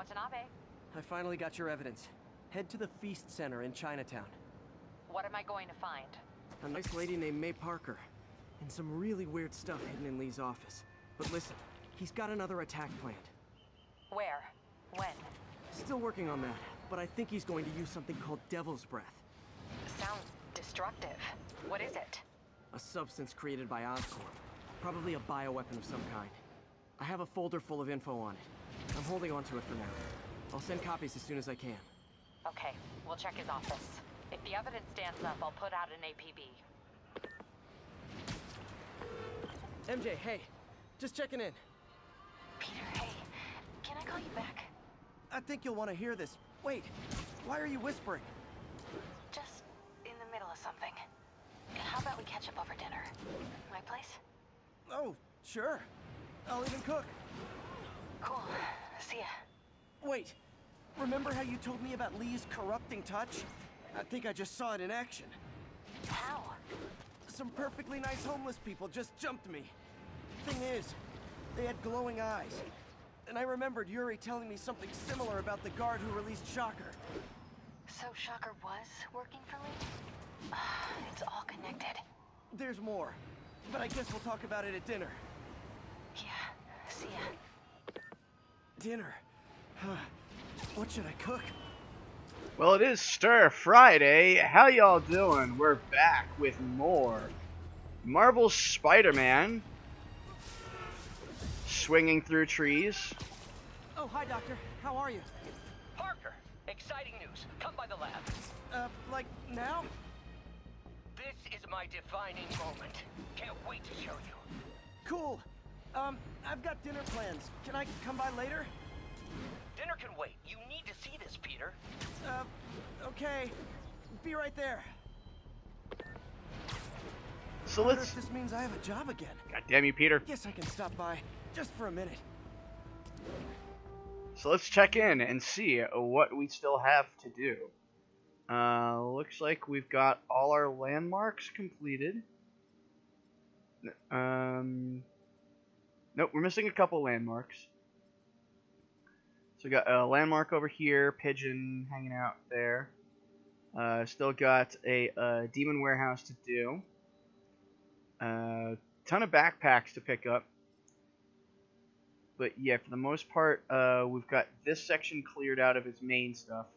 Watanabe. I finally got your evidence. Head to the Feast Center in Chinatown. What am I going to find? A nice lady named May Parker. And some really weird stuff hidden in Lee's office. But listen, he's got another attack planned. Where? When? Still working on that, but I think he's going to use something called Devil's Breath. Sounds destructive. What is it? A substance created by Oscorp. Probably a bioweapon of some kind. I have a folder full of info on it. I'm holding on to it for now. I'll send copies as soon as I can. Okay, we'll check his office. If the evidence stands up, I'll put out an APB. MJ, hey. Just checking in. Peter, hey. Can I call you back? I think you'll want to hear this. Wait, why are you whispering? Just in the middle of something. How about we catch up over dinner? My place? Oh, sure. I'll even cook. Cool. See ya. Wait, remember how you told me about Lee's corrupting touch? I think I just saw it in action. How? Some perfectly nice homeless people just jumped me. Thing is, they had glowing eyes. And I remembered Yuri telling me something similar about the guard who released Shocker. So Shocker was working for Lee? It's all connected. There's more, but I guess we'll talk about it at dinner. Yeah, see ya. Dinner? What should I cook? Well, it is Stir Friday. How y'all doing? We're back with more Marvel's Spider-Man. Swinging through trees. Oh, hi, Doctor. How are you? Parker, exciting news. Come by the lab. Like now? This is my defining moment. Can't wait to show you. Cool. I've got dinner plans. Can I come by later? Dinner can wait. You need to see this, Peter. Okay. Be right there. So I wonder let's... if this means I have a job again. God damn you, Peter. Guess I can stop by, just for a minute. So let's check in and see what we still have to do. Looks like we've got all our landmarks completed. Nope, we're missing a couple landmarks. So we got a landmark over here, Pigeon hanging out there. Still got a demon warehouse to do. Ton of backpacks to pick up. But yeah, for the most part, we've got this section cleared out of its main stuff.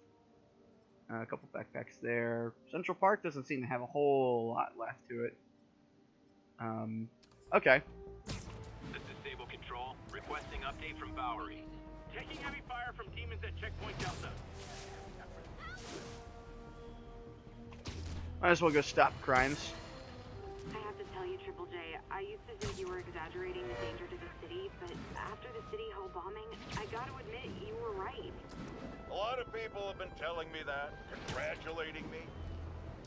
A couple backpacks there. Central Park doesn't seem to have a whole lot left to it. Okay. This is Stable Control, requesting update from Bowery. Taking heavy fire from demons at Checkpoint Delta. Might as well go stop crimes. I have to tell you, Triple J, I used to think you were exaggerating the danger to the city, but after the City Hall bombing, I gotta admit, you were right. A lot of people have been telling me that, congratulating me,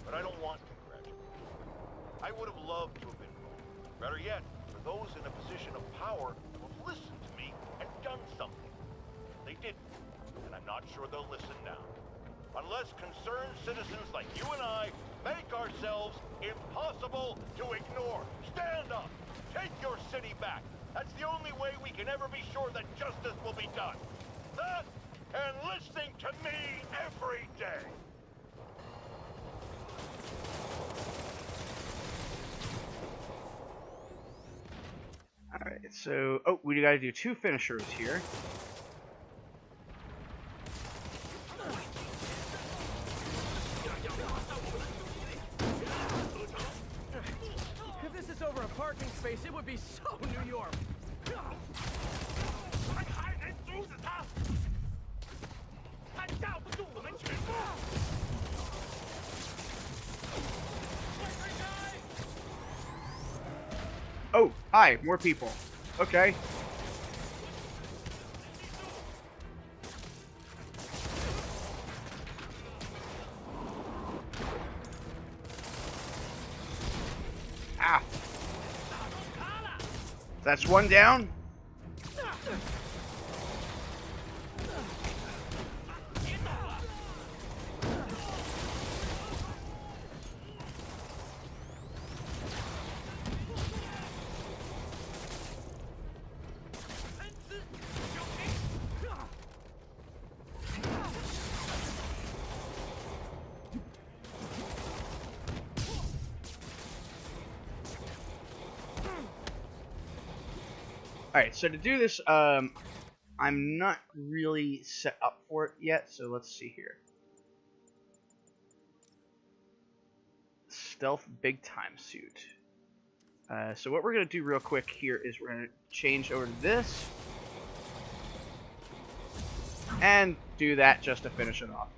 but I don't want congratulations. I would have loved to have been wrong. Better yet, for those in a position of power to have listened to me and done something. They didn't, and I'm not sure they'll listen now. Unless concerned citizens like you and I make ourselves impossible to ignore. Stand up! Take your city back! That's the only way we can ever be sure that justice will be done. That, and listening to me every day! Alright, so... Oh, we gotta do 2 finishers here. If this is over a parking space, it would be so New York. Oh, hi, more people. Okay. Ah. That's one down. Alright, so to do this, I'm not really set up for it yet, so let's see here. Stealth big time suit. So what we're going to do real quick here is we're going to change over to this. And do that just to finish it off.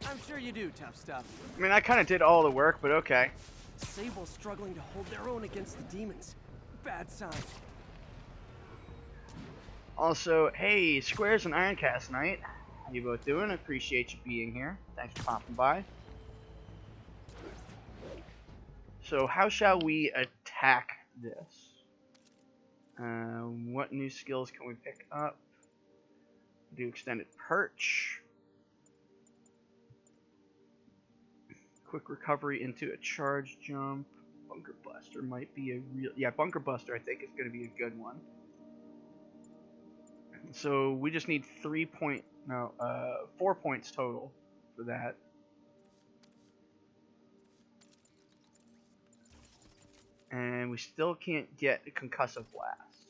I'm sure you do, tough stuff. I mean, I kind of did all the work, but okay. Sable's struggling to hold their own against the demons. Bad sign. Also, hey, Squares and Ironcast Knight. How you both doing? I appreciate you being here. Thanks for popping by. So, how shall we attack this? What new skills can we pick up? Do extended perch. Quick recovery into a charge jump. Bunker Buster might be a real... Yeah, Bunker Buster I think is going to be a good one. So we just need 4 points total for that. And we still can't get a Concussive Blast.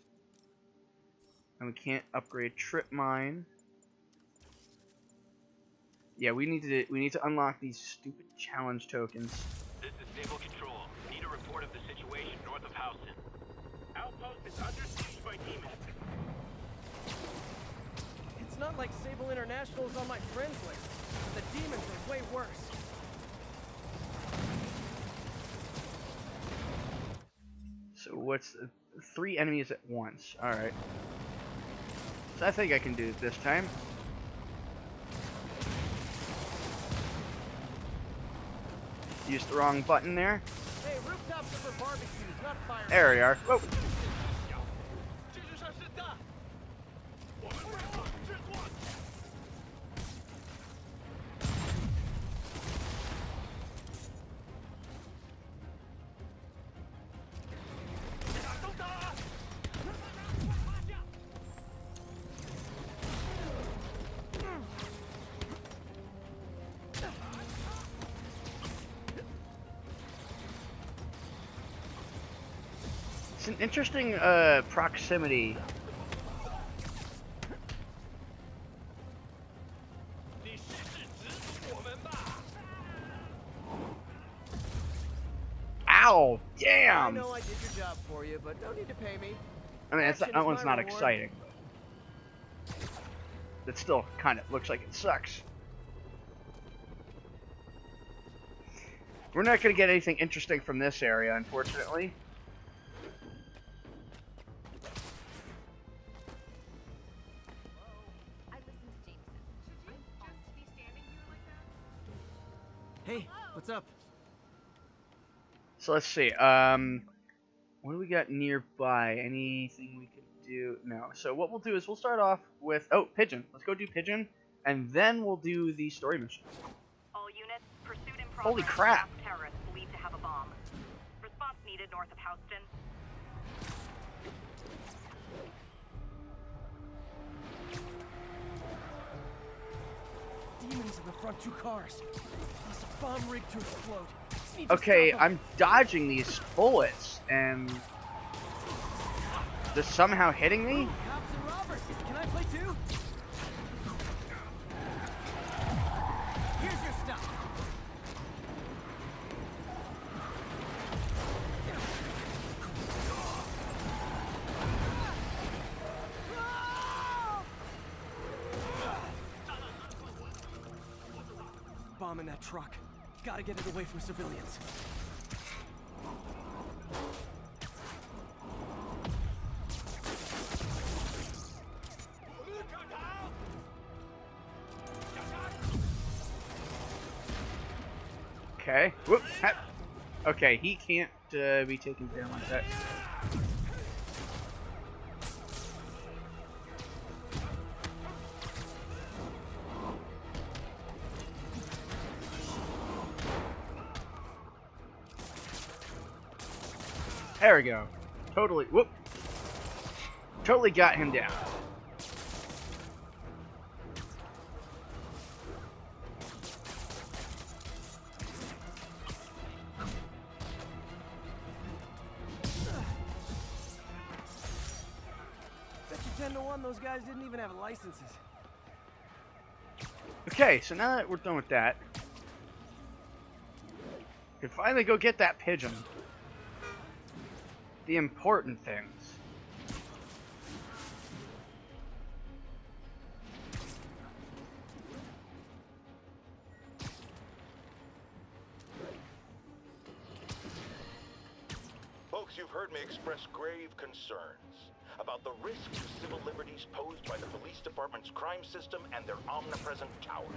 And we can't upgrade Trip Mine. Yeah, we need to unlock these stupid challenge tokens. This is Stable Control. Need a report of the situation north of Houston. Outpost is under siege by demons. It's not like Sable International is on my friends list. The demons are way worse. So what's 3 enemies at once? Alright. So I think I can do it this time. Used the wrong button there. Hey, rooftops are for barbecues, not fire. There we are. Whoa. It's an interesting proximity. Ow! Damn! I know I did your job for you, but no need to pay me. I mean, Action that is one's my not reward. exciting. It still kind of looks like it sucks. We're not going to get anything interesting from this area, unfortunately. Hey, what's up? So let's see. What do we got nearby? Anything we could do? No. So what we'll do is we'll start off with Pigeon. Let's go do Pigeon, and then we'll do the story mission. All units, pursuit in progress. Holy crap! Terrorists believed to have a bomb. Response needed north of Houston. Demons in the front 2 cars. There's a bomb rigged to explode. Need to Okay, stop 'em. I'm dodging these bullets, and they're somehow hitting me? Cops and robbers. Can I play too? Here's your stuff. Bomb in that truck. Gotta get it away from civilians. Okay. Whoop. Ha. Okay, he can't be taken down like that. There we go. Totally, whoop. Totally got him down. Bet you 10 to 1 those guys didn't even have licenses. Okay, so now that we're done with that, we can finally go get that pigeon. The important things. Folks, you've heard me express grave concerns about the risk to civil liberties posed by the police department's crime system and their omnipresent towers.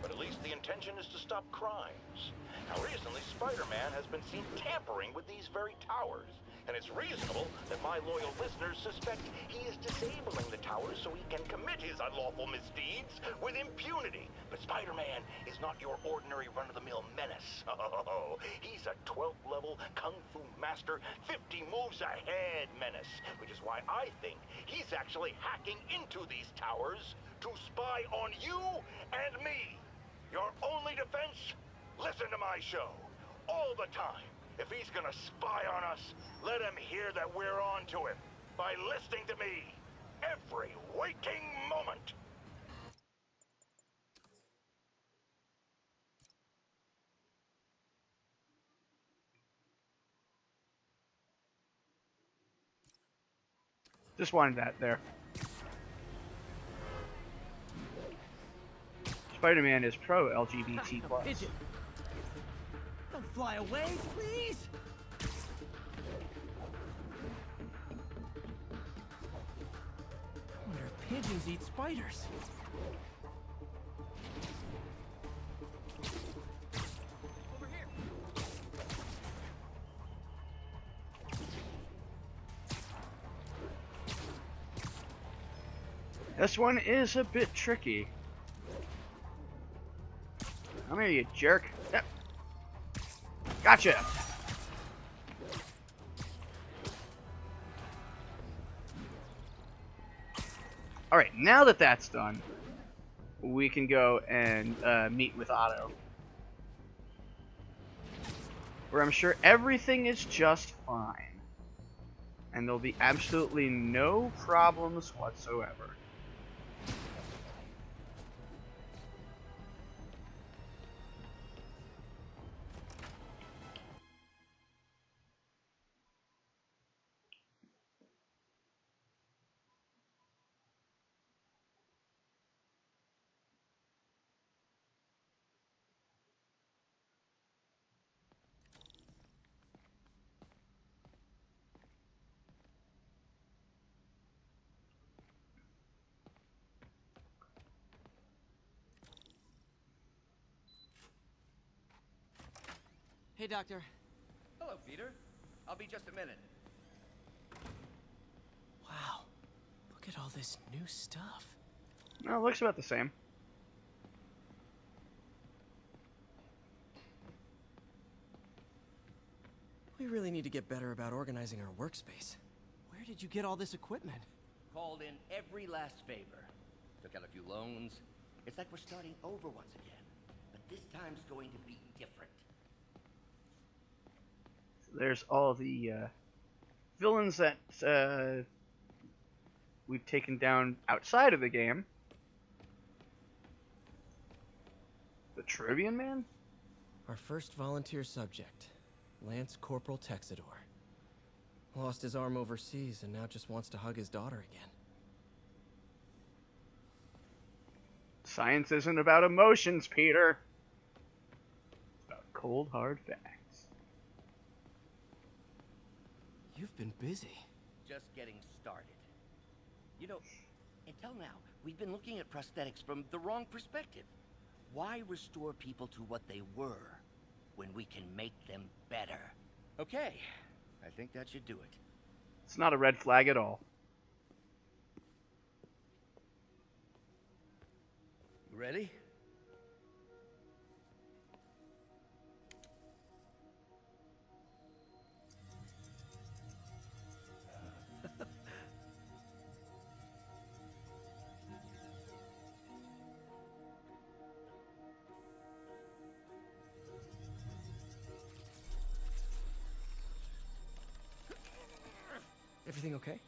But at least the intention is to stop crimes. Now, recently, Spider-Man has been seen tampering with these very towers. And it's reasonable that my loyal listeners suspect he is disabling the towers so he can commit his unlawful misdeeds with impunity. But Spider-Man is not your ordinary run-of-the-mill menace. Oh, he's a 12th level kung fu master, 50 moves ahead menace, which is why I think he's actually hacking into these towers to spy on you and me. Your only defense? Listen to my show all the time. If he's gonna spy on us, let him hear that we're on to him by listening to me every waking moment. Just wanted that there. Spider-Man is pro-LGBT+. Pigeon. Don't fly away, please! I wonder if pigeons eat spiders. Over here. This one is a bit tricky. Come here, you jerk. Yep. Gotcha! Alright, now that that's done, we can go and meet with Otto. Where I'm sure everything is just fine. And there'll be absolutely no problems whatsoever. Hey, Doctor. Hello, Peter. I'll be just a minute. Wow. Look at all this new stuff. No, it looks about the same. We really need to get better about organizing our workspace. Where did you get all this equipment? Called in every last favor. Took out a few loans. It's like we're starting over once again. But this time's going to be different. There's all the villains that we've taken down outside of the game. The Tribune Man? Our first volunteer subject, Lance Corporal Texador. Lost his arm overseas and now just wants to hug his daughter again. Science isn't about emotions, Peter. It's about cold, hard facts. You've been busy. Just getting started. You know, until now, we've been looking at prosthetics from the wrong perspective. Why restore people to what they were when we can make them better? Okay, I think that should do it. It's not a red flag at all. You ready? Everything okay?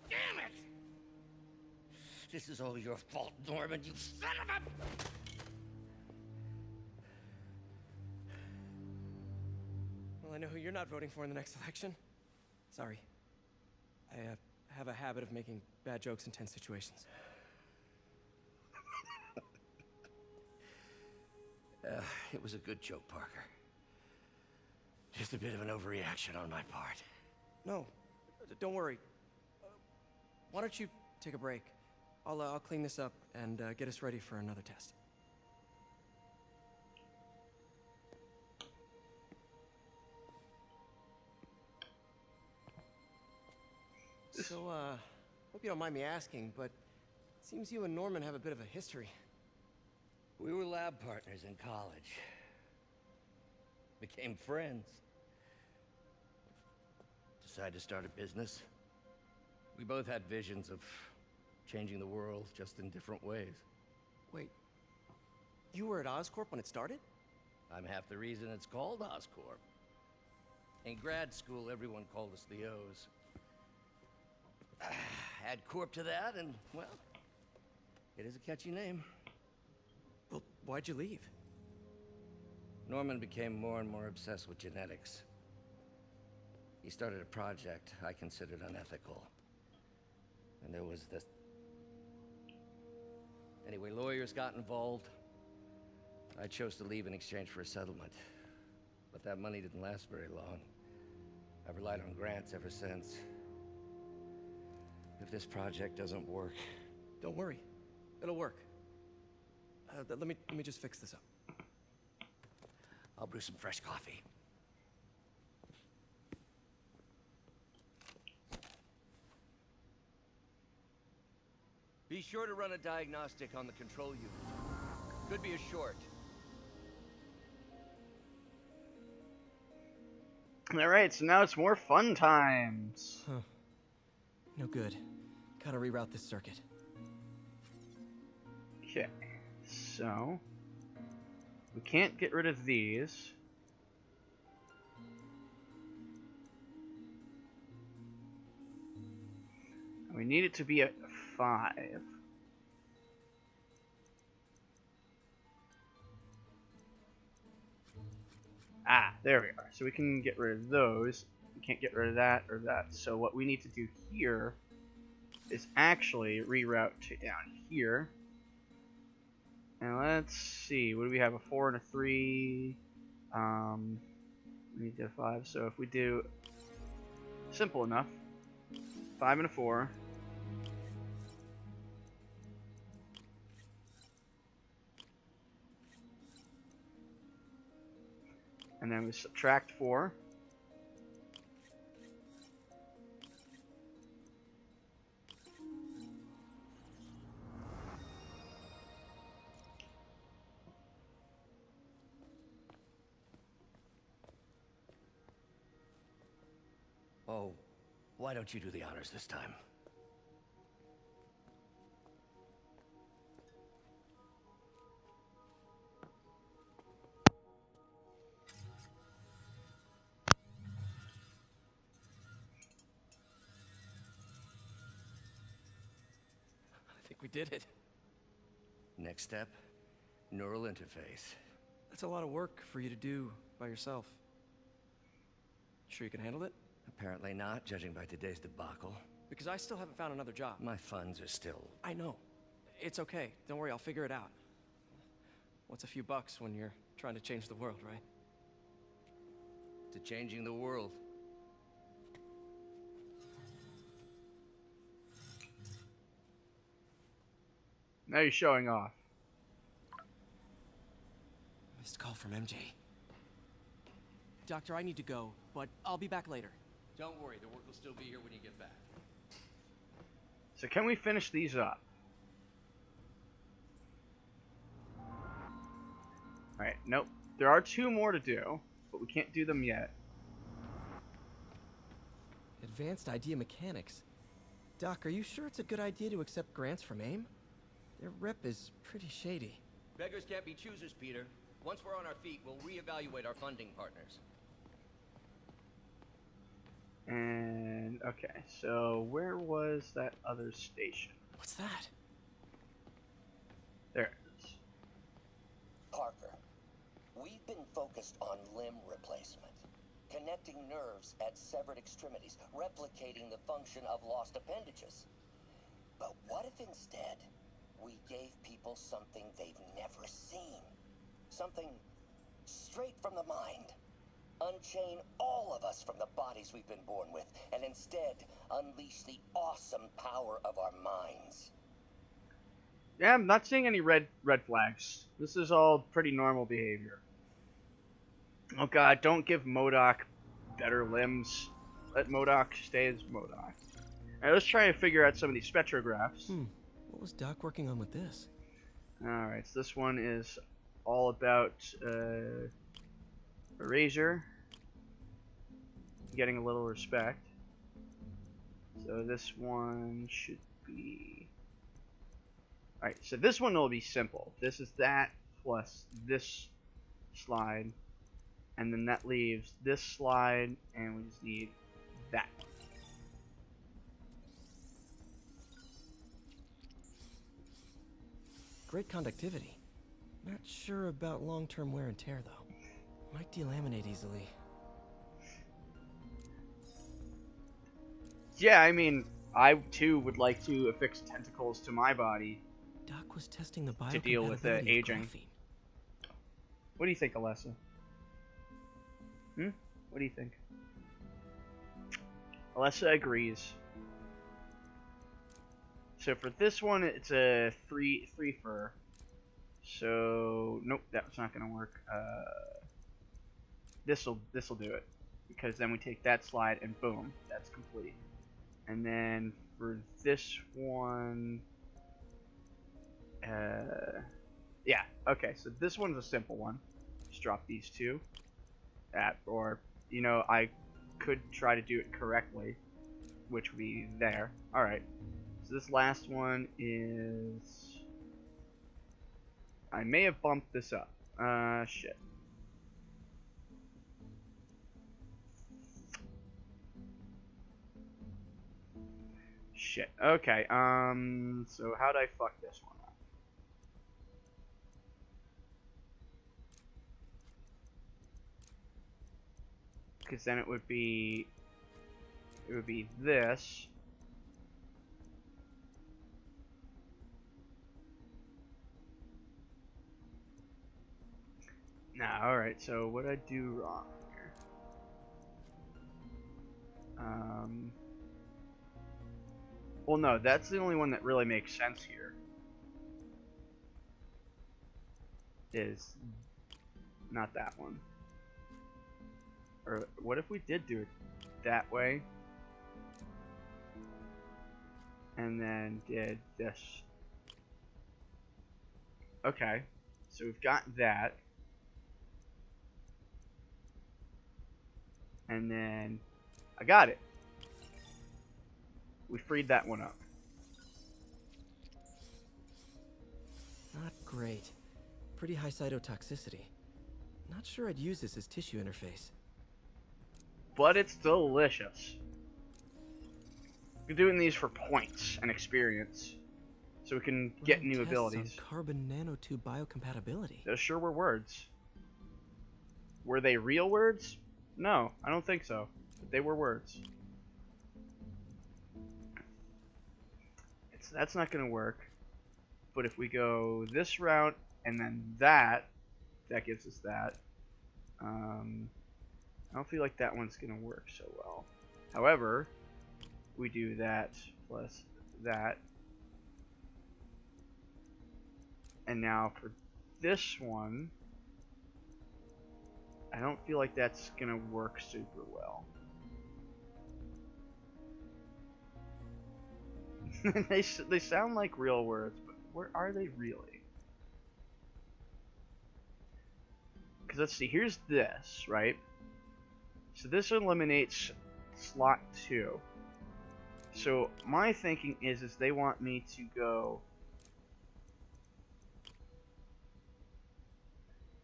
Damn it! This is all your fault, Norman, you son of a... Well, I know who you're not voting for in the next election. Sorry. I have a habit of making bad jokes in tense situations. It was a good joke, Parker. Just a bit of an overreaction on my part. No, don't worry. Why don't you take a break? I'll clean this up and get us ready for another test. So, hope you don't mind me asking, but it seems you and Norman have a bit of a history. We were lab partners in college. Became friends. Decided to start a business. We both had visions of changing the world, just in different ways. Wait, you were at Oscorp when it started? I'm half the reason it's called Oscorp. In grad school, everyone called us the O's. Add Corp to that, and, well, it is a catchy name. Well, why'd you leave? Norman became more and more obsessed with genetics. He started a project I considered unethical. And there was this... Anyway, lawyers got involved. I chose to leave in exchange for a settlement. But that money didn't last very long. I've relied on grants ever since. If this project doesn't work... Don't worry. It'll work. Let me just fix this up. I'll brew some fresh coffee. Be sure to run a diagnostic on the control unit. Could be a short. Alright, so now it's more fun times. Huh. No good. Gotta reroute this circuit. Okay, so... we can't get rid of these. We need it to be at 5. Ah, there we are. So we can get rid of those. We can't get rid of that or that. So what we need to do here is actually reroute to down here. And let's see, what do we have? A 4 and a 3. We need to 5. So if we do simple enough, 5 and a 4. And then we subtract 4. Oh, why don't you do the honors this time? I think we did it. Next step, neural interface. That's a lot of work for you to do by yourself. Sure you can handle it? Apparently not, judging by today's debacle. Because I still haven't found another job. My funds are still... I know. It's okay. Don't worry, I'll figure it out. What's a few bucks when you're trying to change the world, right? to changing the world. Now you're showing off. Missed call from MJ. Doctor, I need to go, but I'll be back later. Don't worry, the work will still be here when you get back. So can we finish these up? Alright, nope. There are 2 more to do, but we can't do them yet. Advanced idea mechanics. Doc, are you sure it's a good idea to accept grants from AIM? Their rep is pretty shady. Beggars can't be choosers, Peter. Once we're on our feet, we'll reevaluate our funding partners. And, okay, so where was that other station? What's that? There it is. Parker, we've been focused on limb replacement, connecting nerves at severed extremities, replicating the function of lost appendages. But what if instead we gave people something they've never seen? Something straight from the mind. Unchain all of us from the bodies we've been born with, and instead unleash the awesome power of our minds. Yeah, I'm not seeing any red flags. This is all pretty normal behavior. Oh god, don't give MODOK better limbs. Let MODOK stay as MODOK. Alright, let's try and figure out some of these spectrographs. What was Doc working on with this? Alright, so this one is all about Erasure. Getting a little respect. So this one should be... Alright, so this one will be simple. This is that plus this slide. And then that leaves this slide, and we just need that one. Great conductivity. Not sure about long-term wear and tear, though. Might delaminate easily. Yeah, I mean, I too would like to affix tentacles to my body. Doc was testing the To deal with the biocompatibility of aging. graphene. What do you think, Alessa? What do you think? Alessa agrees. So for this one, it's a three fur. So nope, that's not gonna work. This'll do it, because then we take that slide and boom, that's complete. And then for this one, yeah, okay. So this one's a simple one. Just drop these two. Or you know, I could try to do it correctly, which would be there. All right. So this last one is... I may have bumped this up. Shit. Shit. Okay, so how'd I fuck this one up? Because then it would be this. Nah, alright, so what did I do wrong here? Well, no, that's the only one that really makes sense here. Is not that one. Or what if we did do it that way? And then did this. Okay, so we've got that. And then I got it. We freed that one up. Not great. Pretty high cytotoxicity. Not sure I'd use this as tissue interface. But it's delicious. We're doing these for points and experience, so we can get Run new tests abilities. on carbon nanotube biocompatibility. Those sure were words. Were they real words? No, I don't think so. But they were words. That's not going to work. But if we go this route and then that gives us that. I don't feel like that one's going to work so well. However, we do that plus that. And now for this one, I don't feel like that's going to work super well. they sound like real words, but where are they really? Because let's see, here's this, right? So this eliminates slot 2. So my thinking is they want me to go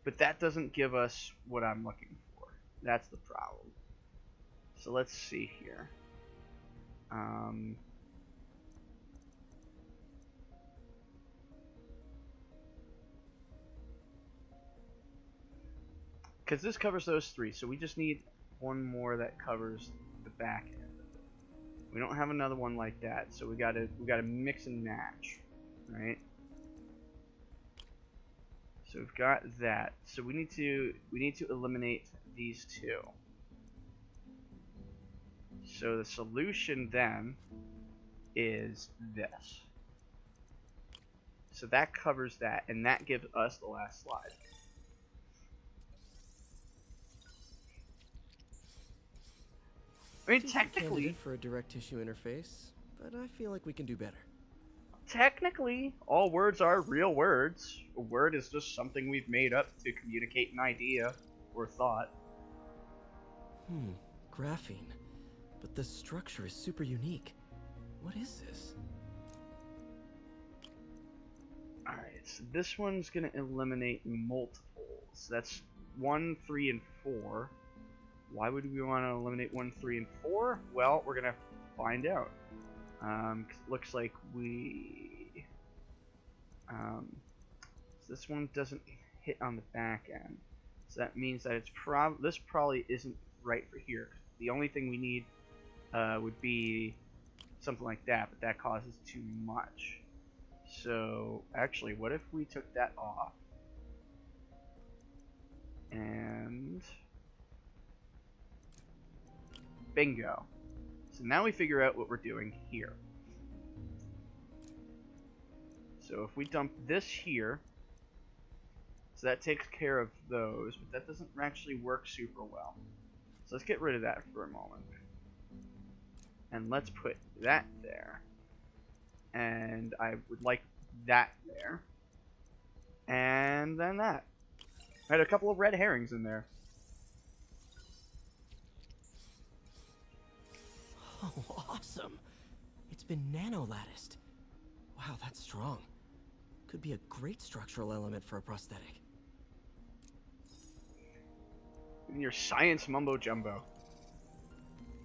But that doesn't give us what I'm looking for. That's the problem. So let's see here. Because this covers those three, so we just need one more that covers the back end of it. We don't have another one like that, so we gotta mix and match, right? So we've got that. So we need to eliminate these two. So the solution then is this. So that covers that, and that gives us the last slide. I mean, Decent technically, candidate for a direct tissue interface, but I feel like we can do better. technically, all words are real words. A word is just something we've made up to communicate an idea or thought. Graphene. But the structure is super unique. What is this? Alright, so this one's gonna eliminate multiples. That's 1, 3, and 4. Why would we want to eliminate 1, 3, and 4? Well, we're gonna have to find out. 'Cause it looks like we... so this one doesn't hit on the back end. So that means that it's this probably isn't right for here. The only thing we need would be something like that, but that causes too much. So, actually, what if we took that off? And... bingo. So now we figure out what we're doing here. So if we dump this here, so that takes care of those, but that doesn't actually work super well. So let's get rid of that for a moment. And let's put that there. And I would like that there. And then that. I had a couple of red herrings in there. Oh, awesome! It's been nano-latticed. Wow, that's strong. Could be a great structural element for a prosthetic. In your science mumbo-jumbo.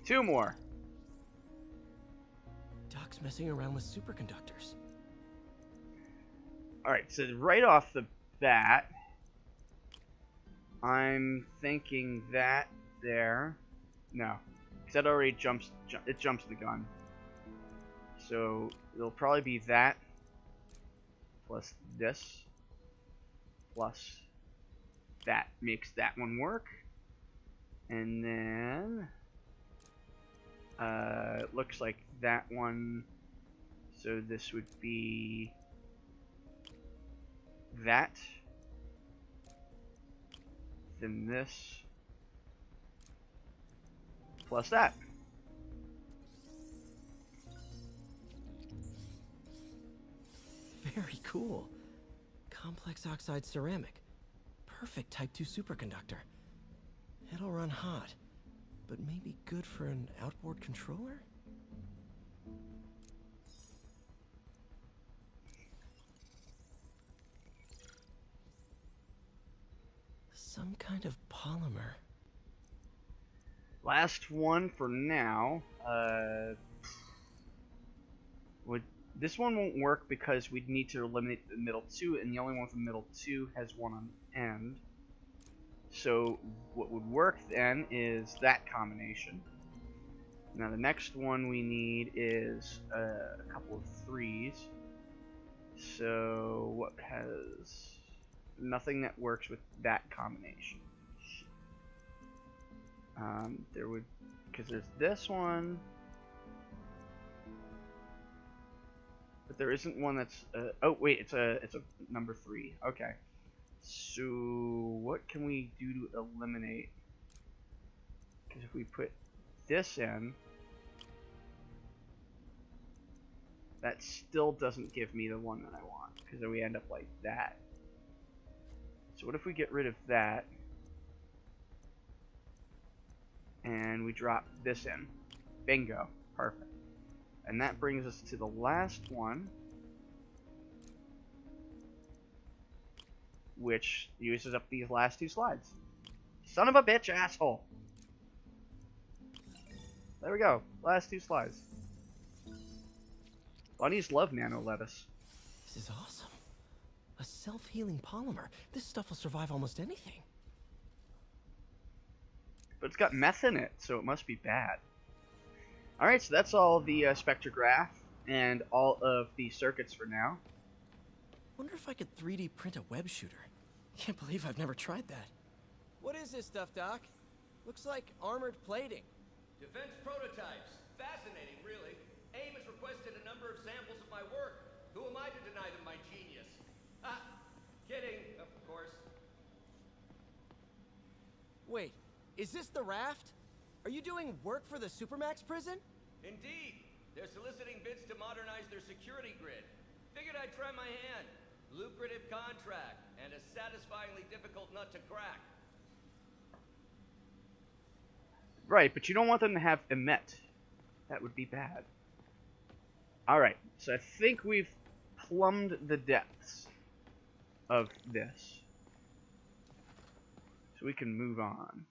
2 more. Doc's messing around with superconductors. Alright, so right off the bat, I'm thinking that there. No. Because that already jumps the gun. So it'll probably be that plus this plus that makes that one work. And then it looks like that one, so this would be that, then this plus that. Very cool. Complex oxide ceramic. Perfect Type 2 superconductor. It'll run hot, but maybe good for an outboard controller? Some kind of polymer. Last one for now. This one won't work because we'd need to eliminate the middle 2, and the only one with the middle 2 has one on the end. So what would work then is that combination. Now the next one we need is a couple of 3s. So what has nothing that works with that combination? There would, because there's this one, but there isn't one that's. Oh wait, it's a number 3. Okay. So what can we do to eliminate? Because if we put this in, that still doesn't give me the one that I want, because then we end up like that. So what if we get rid of that and we drop this in? Bingo. Perfect. And that brings us to the last one, which uses up these last 2 slides. Son of a bitch, asshole. There we go. Last 2 slides. Bunnies love nano lettuce. This is awesome. A self-healing polymer. This stuff will survive almost anything. But it's got meth in it, so it must be bad. Alright, so that's all the spectrograph and all of the circuits for now. Wonder if I could 3D print a web shooter. Can't believe I've never tried that. What is this stuff, Doc? Looks like armored plating. Defense prototypes. Fascinating, really. AIM has requested a number of samples of my work. Who am I to deny them my genius? Ah, kidding, of course. Wait, is this the raft? Are you doing work for the Supermax prison? Indeed. They're soliciting bids to modernize their security grid. Figured I'd try my hand. Lucrative contract, and a satisfyingly difficult nut to crack. Right, but you don't want them to have emit. That would be bad. Alright, so I think we've plumbed the depths of this. So we can move on.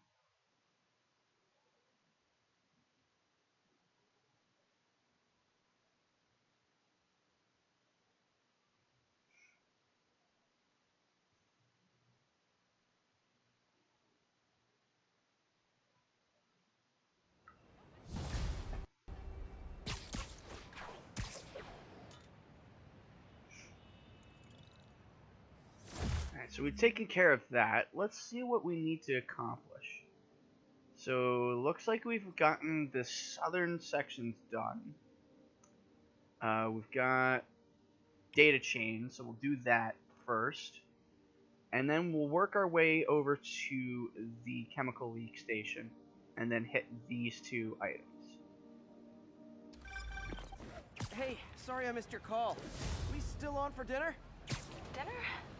So we've taken care of that. Let's see what we need to accomplish. So looks like we've gotten the southern sections done. We've got data chain, so we'll do that first. And then we'll work our way over to the chemical leak station and then hit these 2 items. Hey, sorry I missed your call. We still on for dinner? Dinner?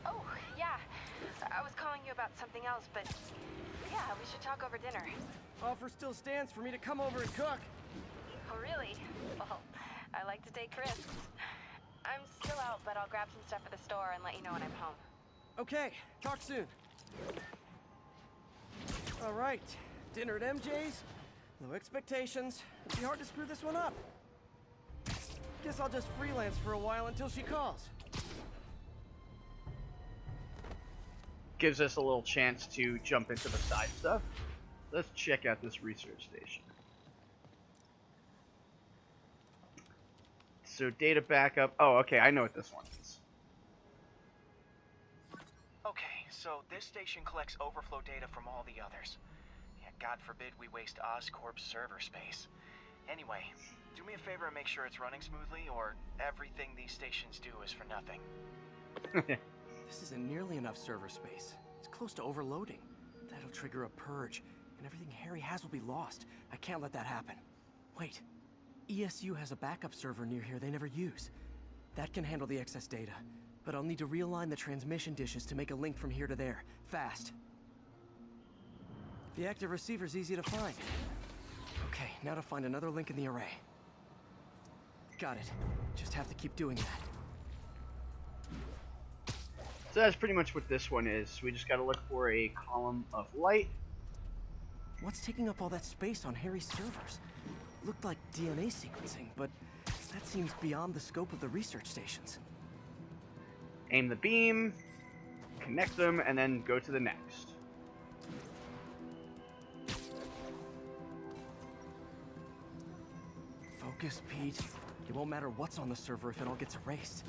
Oh, yeah. I was calling you about something else, but yeah, we should talk over dinner. Offer still stands for me to come over and cook. Oh, really? Well, I like to take risks. I'm still out, but I'll grab some stuff at the store and let you know when I'm home. Okay, talk soon. All right, dinner at MJ's. Low expectations. It'd be hard to screw this one up. Guess I'll just freelance for a while until she calls. Gives us a little chance to jump into the side stuff. Let's check out this research station. So data backup. Oh, okay, I know what this one is. Okay, so this station collects overflow data from all the others. Yeah, God forbid we waste Oscorp's server space. Anyway, do me a favor and make sure it's running smoothly, or everything these stations do is for nothing. This isn't nearly enough server space. It's close to overloading. That'll trigger a purge, and everything Harry has will be lost. I can't let that happen. Wait. ESU has a backup server near here they never use. That can handle the excess data, but I'll need to realign the transmission dishes to make a link from here to there, fast. The active receiver's easy to find. Okay, now to find another link in the array. Got it. Just have to keep doing that. So that's pretty much what this one is. We just gotta look for a column of light. What's taking up all that space on Harry's servers? Looked like DNA sequencing, but that seems beyond the scope of the research stations. Aim the beam, connect them, and then go to the next. Focus, Pete. It won't matter what's on the server if it all gets erased.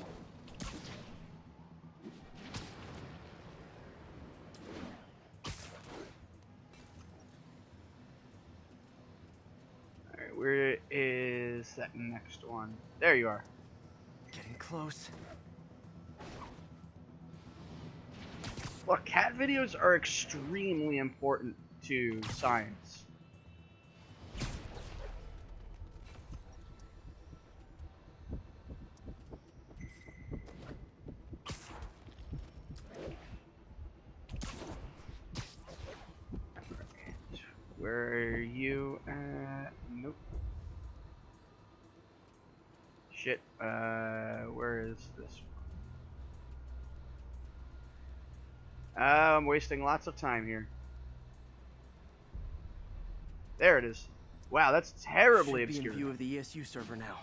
Alright, where is that next one? There you are. Getting close. Look, cat videos are extremely important to science. Where are you at? Nope. Shit, where is this one? I'm wasting lots of time here. There it is. Wow, that's terribly Should be obscure. in view of the ESU server now.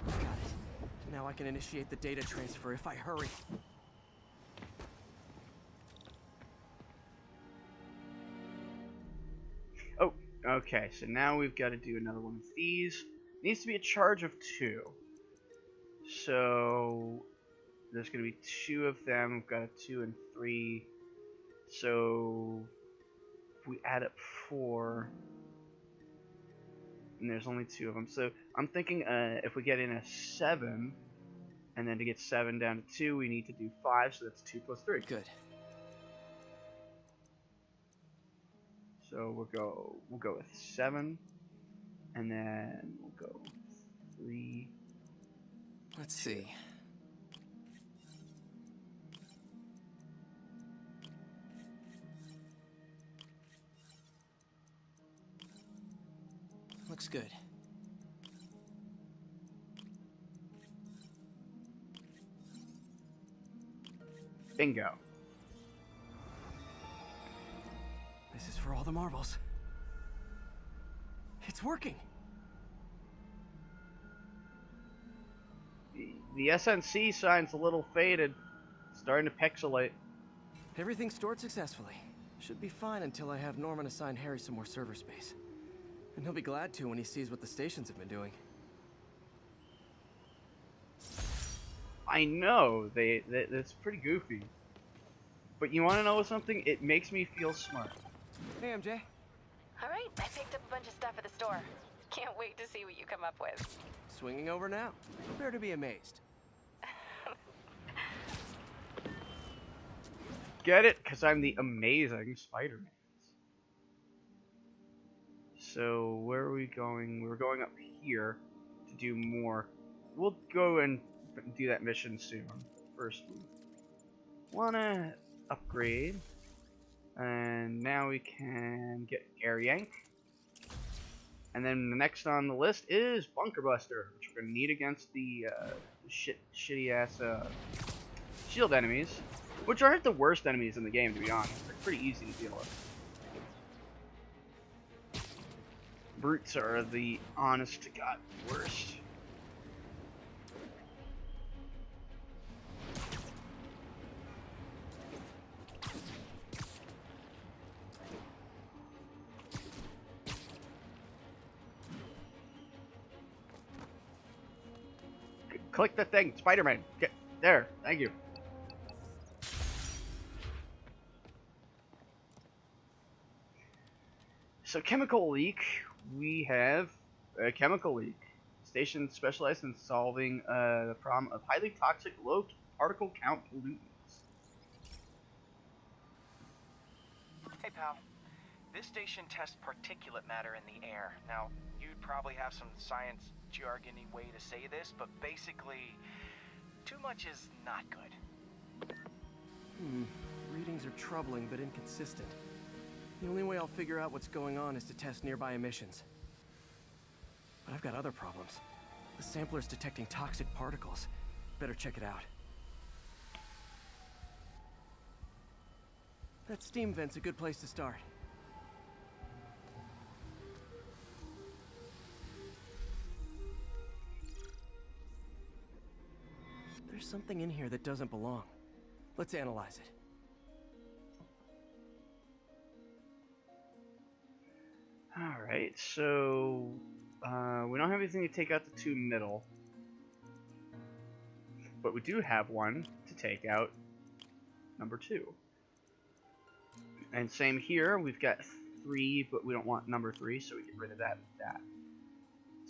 Got it. Now I can initiate the data transfer if I hurry. Oh, okay, so now we've got to do another one of these. Needs to be a charge of 2. So there's going to be 2 of them. We've got a 2 and 3. So if we add up 4, and there's only 2 of them. So I'm thinking if we get in a 7, and then to get 7 down to 2, we need to do 5. So that's 2 plus 3. Good. So we'll go with 7, and then we'll go 3. Let's see. Looks good. Bingo. This is for all the marbles. It's working. The SNC sign's a little faded. Starting to pixelate. Everything's stored successfully. Should be fine until I have Norman assign Harry some more server space. And he'll be glad to when he sees what the stations have been doing. I know, that's pretty goofy. But you want to know something? It makes me feel smart. Hey, MJ. All right, I picked up a bunch of stuff at the store. Can't wait to see what you come up with. Swinging over now. Prepare to be amazed. Get it? Because I'm the amazing Spider-Man. So, where are we going? We're going up here to do more. We'll go and do that mission soon. First, we want to upgrade. And now we can get Gary Yank. And then the next on the list is Bunker Buster, which we're going to need against the shitty-ass shield enemies. Which aren't the worst enemies in the game, to be honest. They're pretty easy to deal with. Brutes are the honest-to-God worst. Click the thing, Spider-Man. Get there. Thank you. So, chemical leak. We have a chemical leak. Station specialized in solving the problem of highly toxic, low particle count pollutants. Hey, pal. This station tests particulate matter in the air. Now, you'd probably have some science jargony way to say this, but basically, too much is not good. Readings are troubling but inconsistent. The only way I'll figure out what's going on is to test nearby emissions. But I've got other problems. The sampler's detecting toxic particles. Better check it out. That steam vent's a good place to start. There's something in here that doesn't belong. Let's analyze it. Alright, so we don't have anything to take out the 2 middle. But we do have one to take out number 2. And same here, we've got 3, but we don't want number 3, so we get rid of that with that.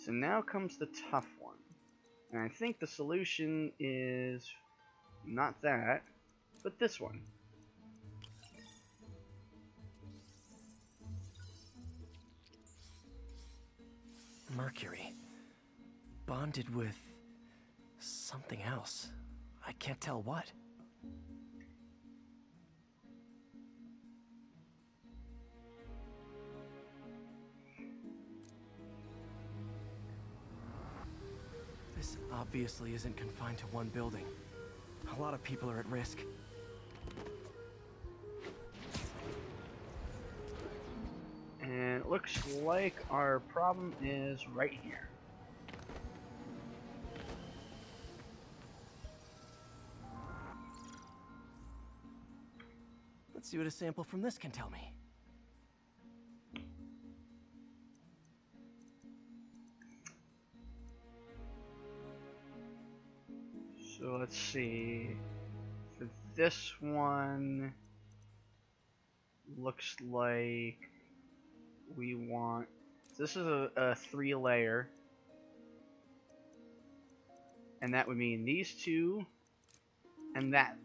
So now comes the tough one. And I think the solution is not that, but this one. Mercury. Bonded with something else. I can't tell what. This obviously isn't confined to one building. A lot of people are at risk. And it looks like our problem is right here. Let's see what a sample from this can tell me. So let's see. For this one, looks like we want. So this is a 3-layer, and that would mean these two and that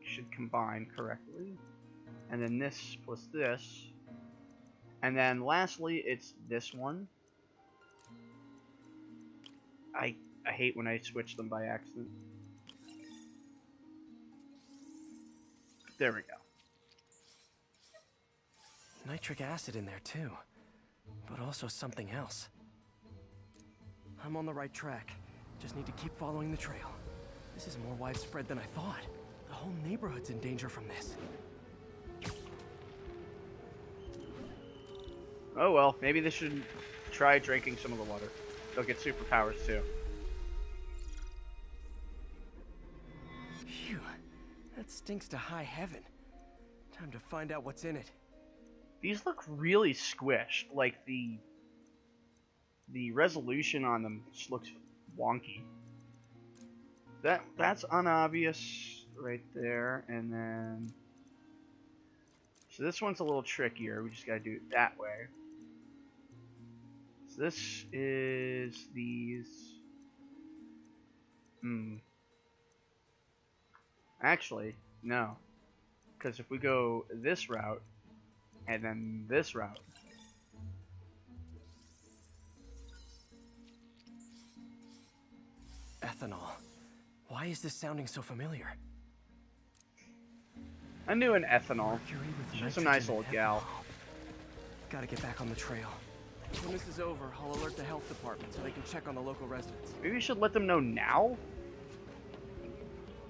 should combine correctly, and then this plus this, and then lastly it's this one. I hate when I switch them by accident. There we go. Nitric acid in there too, but also something else. I'm on the right track. Just need to keep following the trail. This is more widespread than I thought. The whole neighborhood's in danger from this. Oh well, maybe they should try drinking some of the water. They'll get superpowers too. Phew, that stinks to high heaven. Time to find out what's in it. These look really squished. Like the resolution on them just looks wonky. That's unobvious right there, and then so this one's a little trickier. We just gotta do it that way. So this is these. Actually, no, because if we go this route and then this route. Ethanol. Why is this sounding so familiar? I knew an ethanol. Mercury with She's a nitrogen nice and old gal. ethanol. Gotta get back on the trail. When this is over, I'll alert the health department so they can check on the local residents. Maybe we should let them know now?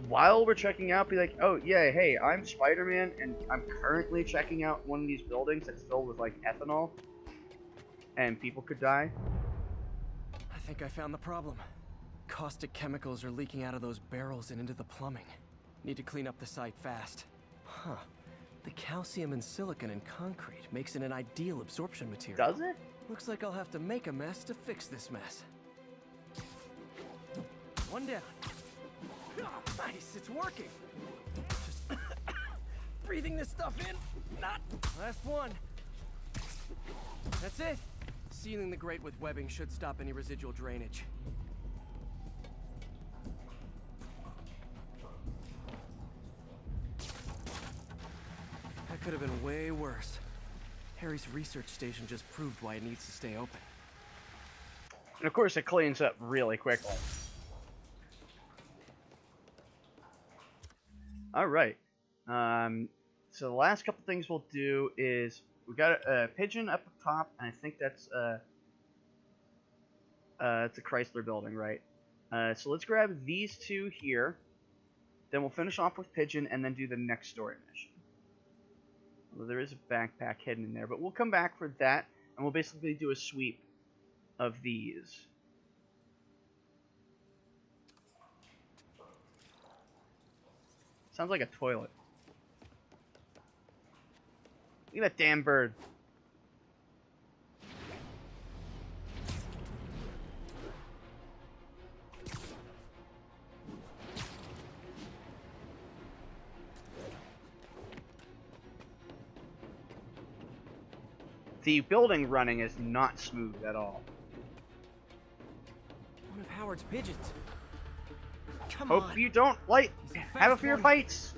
While we're checking out, be like, oh yeah, hey, I'm Spider-Man, and I'm currently checking out one of these buildings that's filled with, like, ethanol. And people could die. I think I found the problem. Caustic chemicals are leaking out of those barrels and into the plumbing. Need to clean up the site fast. Huh. The calcium and silicon in concrete makes it an ideal absorption material. Does it? Looks like I'll have to make a mess to fix this mess. One down. Nice, it's working. Just breathing this stuff in. Not. Last one. That's it. Sealing the grate with webbing should stop any residual drainage. That could have been way worse. Harry's research station just proved why it needs to stay open. And of course it cleans up really quickly. Alright. So the last couple things we'll do is we got a pigeon up top, and I think that's it's a Chrysler building, right? So let's grab these two here. Then we'll finish off with pigeon and then do the next story mission. Well, there is a backpack hidden in there, but we'll come back for that, and we'll basically do a sweep of these. Sounds like a toilet. Look at that damn bird. The building running is not smooth at all. One of Howard's pigeons. Come on. Hope you don't like have a fear of heights.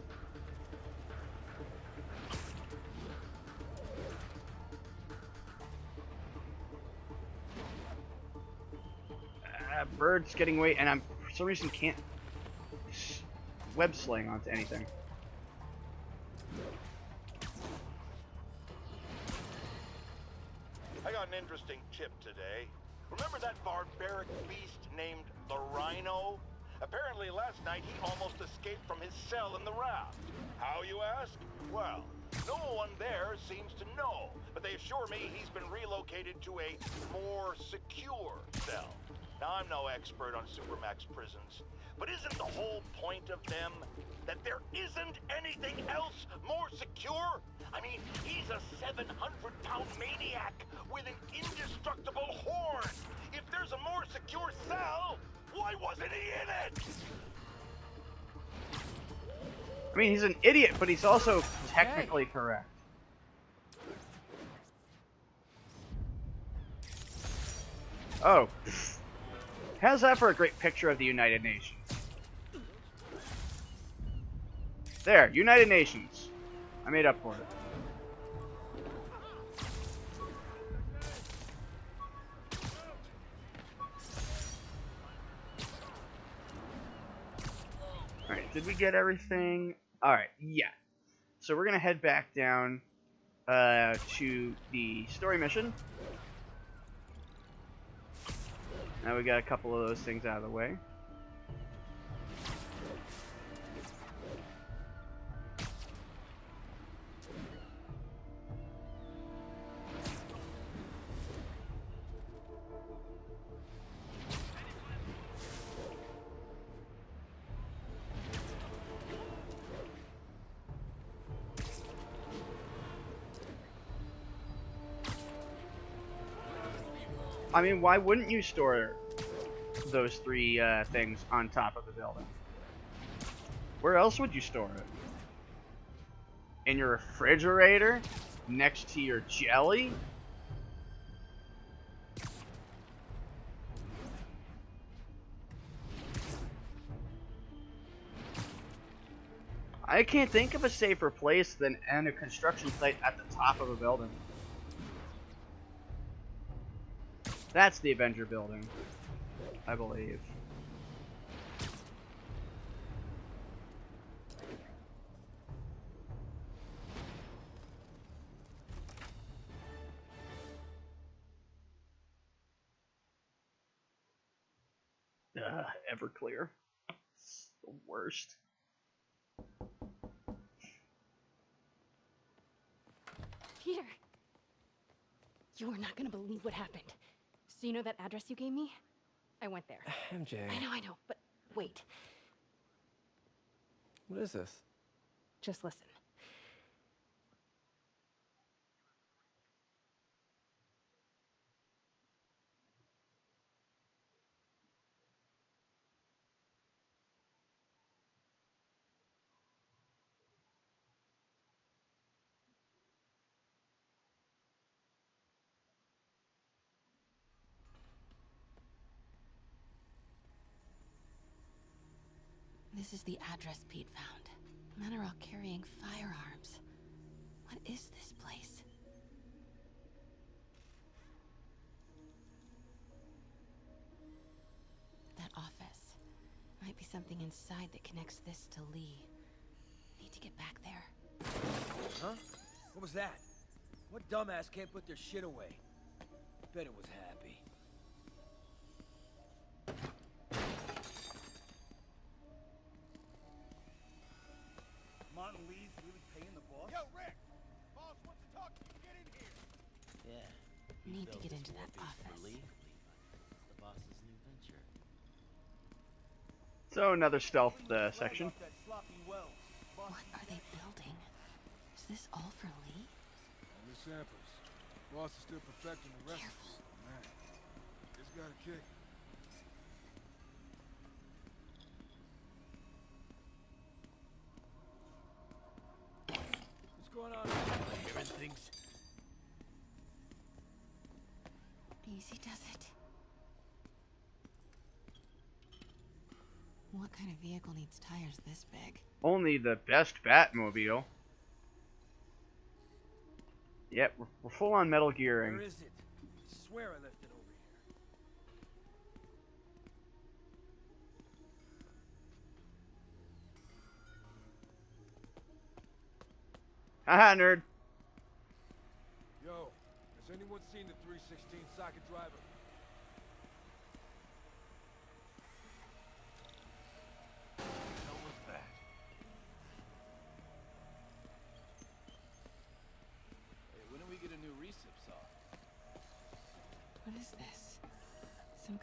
Bird's getting away, and I'm for some reason can't web sling onto anything. I got an interesting tip today. Remember that barbaric beast named the Rhino? Apparently last night he almost escaped from his cell in the raft. How, you ask? Well, no one there seems to know, but they assure me he's been relocated to a more secure cell. Now, I'm no expert on Supermax prisons, but isn't the whole point of them that there isn't anything else more secure? I mean, he's a 700-pound maniac with an indestructible horn. If there's a more secure cell, why wasn't he in it? I mean, he's an idiot, but he's also technically correct. Oh. How's that for a great picture of the United Nations? There, United Nations. I made up for it. Alright, did we get everything? Alright, yeah. So we're gonna head back down to the story mission. Now we got a couple of those things out of the way. I mean, why wouldn't you store those three things on top of the building? Where else would you store it? In your refrigerator? Next to your jelly? I can't think of a safer place than in a construction site at the top of a building. That's the Avenger building, I believe. Everclear. It's the worst. Peter, you are not gonna believe what happened. So you know that address you gave me? I went there. MJ. I know, but wait. What is this? Just listen. This is the address Pete found. Men are all carrying firearms. What is this place? That office. Might be something inside that connects this to Lee. Need to get back there. Huh? What was that? What dumbass can't put their shit away? Bet it was Happy. Martin Lee's really paying the boss? Yo, Rick! Boss wants to talk to you. Get in here. Yeah. Need to get into that office. The boss's new venture. So another stealth section. What are they building? Is this all for Lee? Only samples. Boss is still perfecting the rest. Careful. Man, it's got a kick. What's going on? Everything's Easy does it. What kind of vehicle needs tires this big? Only the best Batmobile. Yep, we're full on Metal Gearing. Where is it? I swear I left it over here. Haha, nerd. Yo, has anyone seen the 316 socket driver?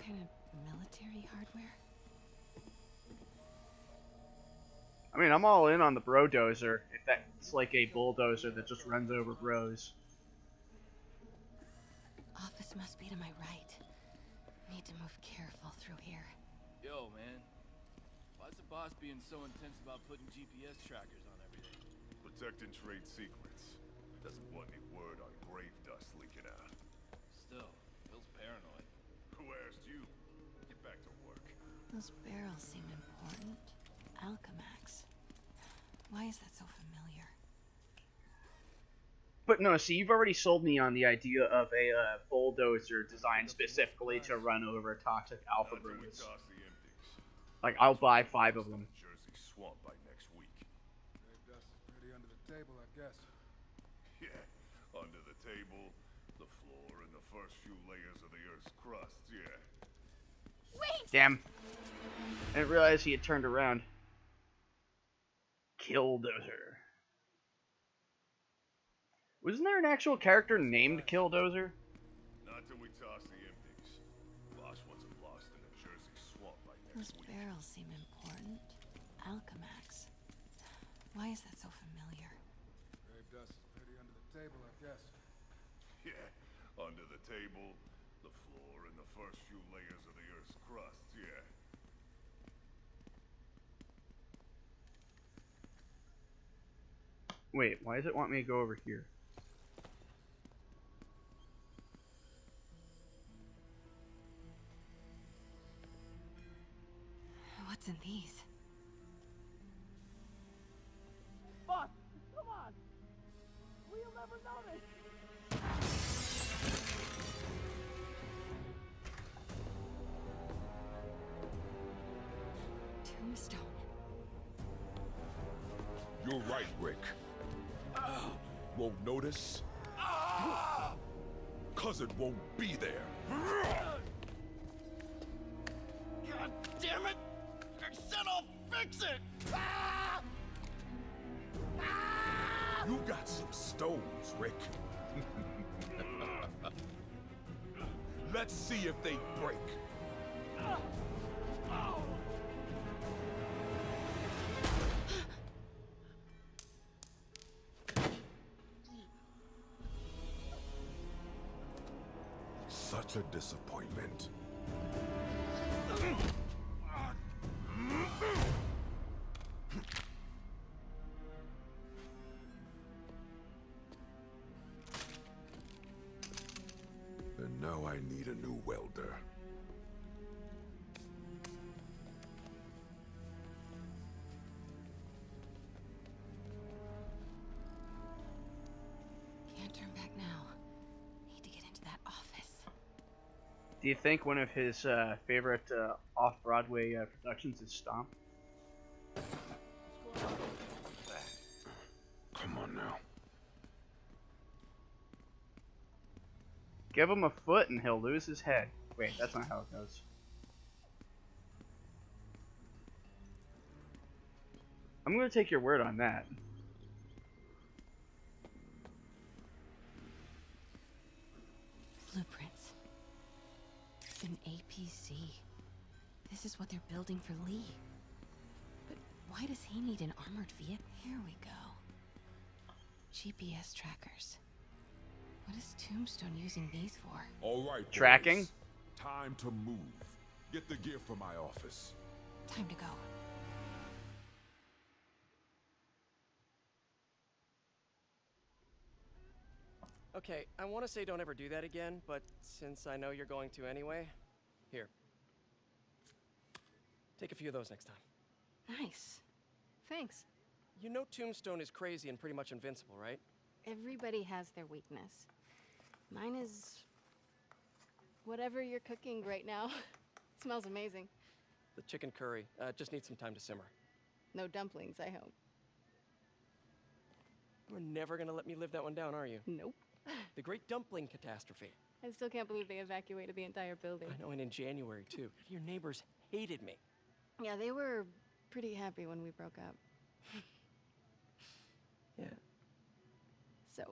kind of military hardware? I mean, I'm all in on the Brodozer, if that's like a bulldozer that just runs over bros. Office must be to my right. Need to move careful through here. Yo, man. Why's the boss being so intense about putting GPS trackers on everything? Protecting trade secrets. Doesn't want any word on grave dust leaking out. Still, feels paranoid. Who asked you? Get back to work. Those barrels seem important. Alchemax. Why is that so familiar? But no, see, you've already sold me on the idea of a bulldozer designed specifically to run over toxic alpha bros. Like, I'll buy 5 of them. Jersey swamp by next week. Grave dust is pretty under the table, I guess. Yeah, under the table, the floor, and the first few layers of the Earth's crust, yeah. Wait! Damn. I didn't realize he had turned around. Killdozer. Wasn't there an actual character named Killdozer? Not till we toss the empties. Boss wants them lost in the Jersey swamp by Those next week. barrels seem important. Alchemax. Why is that so familiar? Grave dust is pretty under the table, I guess. Yeah, under the table, the floor, and the first few layers of the Earth's crust, yeah. Wait, why does it want me to go over here? What's in these? Boss, come on! We'll never notice! Tombstone. You're right, Rick. Won't notice? 'Cause it won't be there. God damn it! I said I'll fix it! You got some stones, Rick. Let's see if they break. Such a disappointment. And now I need a new welder. Can't turn back now. Need to get into that office. Do you think one of his favorite off-Broadway productions is Stomp? Come on now. Give him a foot and he'll lose his head. Wait, that's not how it goes. I'm gonna take your word on that. Blueprints. An APC. This is what they're building for Lee. But why does he need an armored vehicle? Here we go. GPS trackers. What is Tombstone using these for? All right, boys. Tracking? Time to move. Get the gear from my office. Time to go. Okay, I want to say don't ever do that again, but since I know you're going to anyway, here. Take a few of those next time. Nice. Thanks. You know Tombstone is crazy and pretty much invincible, right? Everybody has their weakness. Mine is whatever you're cooking right now. It smells amazing. The chicken curry. Just needs some time to simmer. No dumplings, I hope. You're never gonna let me live that one down, are you? Nope. The Great Dumpling Catastrophe. I still can't believe they evacuated the entire building. I know, and in January, too. Your neighbors hated me. Yeah, they were pretty happy when we broke up. Yeah. So,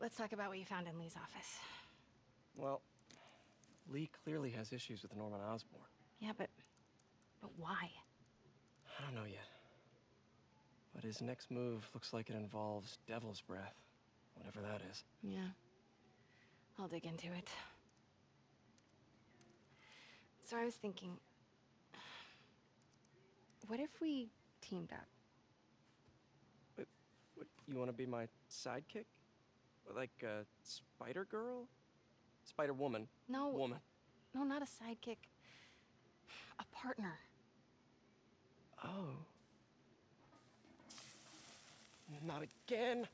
let's talk about what you found in Lee's office. Well, Lee clearly has issues with Norman Osborn. Yeah, but why? I don't know yet. But his next move looks like it involves Devil's Breath, whatever that is. Yeah. I'll dig into it. So I was thinking, what if we teamed up? What, you want to be my sidekick? Like a Spider-Girl? Spider-Woman. No. Woman. No, not a sidekick. A partner. Oh. Not again.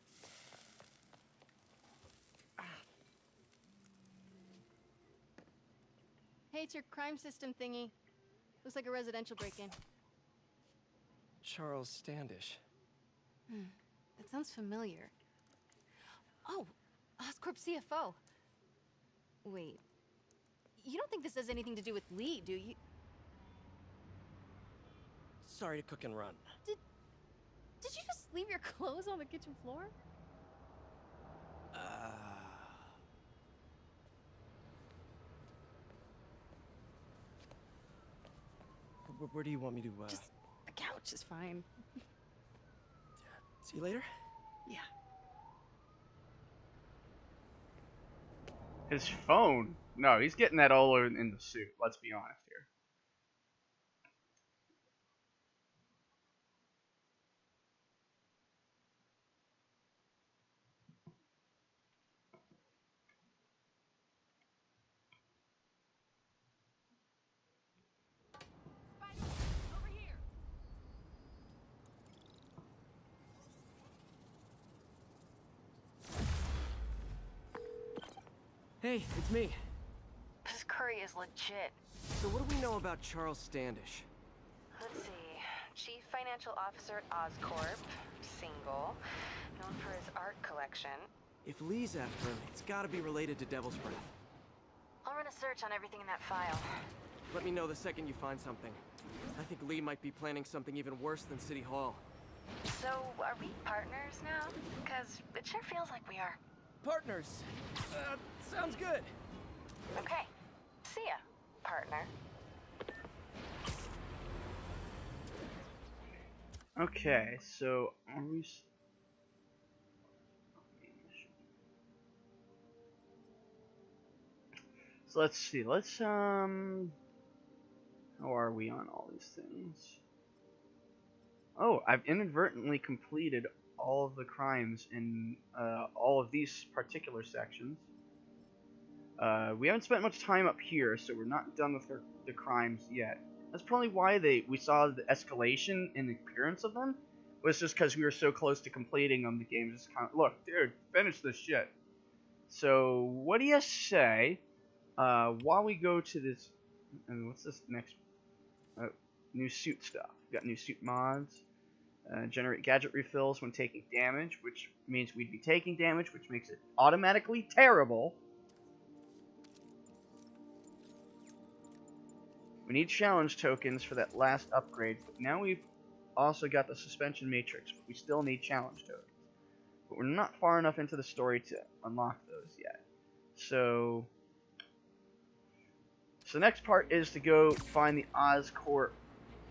Hey, it's your crime system thingy. Looks like a residential break-in. Charles Standish. That sounds familiar. Oh, Oscorp CFO. Wait. You don't think this has anything to do with Lee, do you? Sorry to cook and run. Did you just leave your clothes on the kitchen floor? Where do you want me to, Just the couch is fine. See you later? Yeah. His phone? No, he's getting that all in the suit. Let's be honest here. Hey, it's me. This curry is legit. So what do we know about Charles Standish? Let's see. Chief Financial Officer at Oscorp. Single. Known for his art collection. If Lee's after him, it's gotta be related to Devil's Breath. I'll run a search on everything in that file. Let me know the second you find something. I think Lee might be planning something even worse than City Hall. So, are we partners now? Because it sure feels like we are. Partners! Sounds good! Okay. See ya, partner. Okay, so are we? So let's see. Let's how are we on all these things? Oh, I've inadvertently completed all of the crimes in all of these particular sections. We haven't spent much time up here, so we're not done with the crimes yet. That's probably why we saw the escalation in the appearance of them. Was just because we were so close to completing them. The game just kind of, look, dude, finish this shit. So what do you say? While we go to this, what's this next? New suit stuff. We got new suit mods. Generate gadget refills when taking damage, which means we'd be taking damage, which makes it automatically terrible. We need challenge tokens for that last upgrade. But now we've also got the suspension matrix, but we still need challenge tokens. But we're not far enough into the story to unlock those yet. So the next part is to go find the Oscorp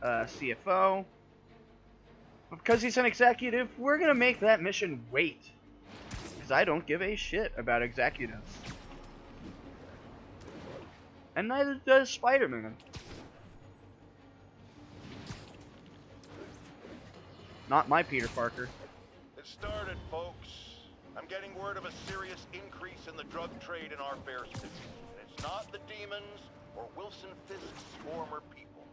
CFO. Because he's an executive, we're going to make that mission wait. Because I don't give a shit about executives. And neither does Spider-Man. Not my Peter Parker. It started, folks. I'm getting word of a serious increase in the drug trade in our fair city. And it's not the demons or Wilson Fisk's former people.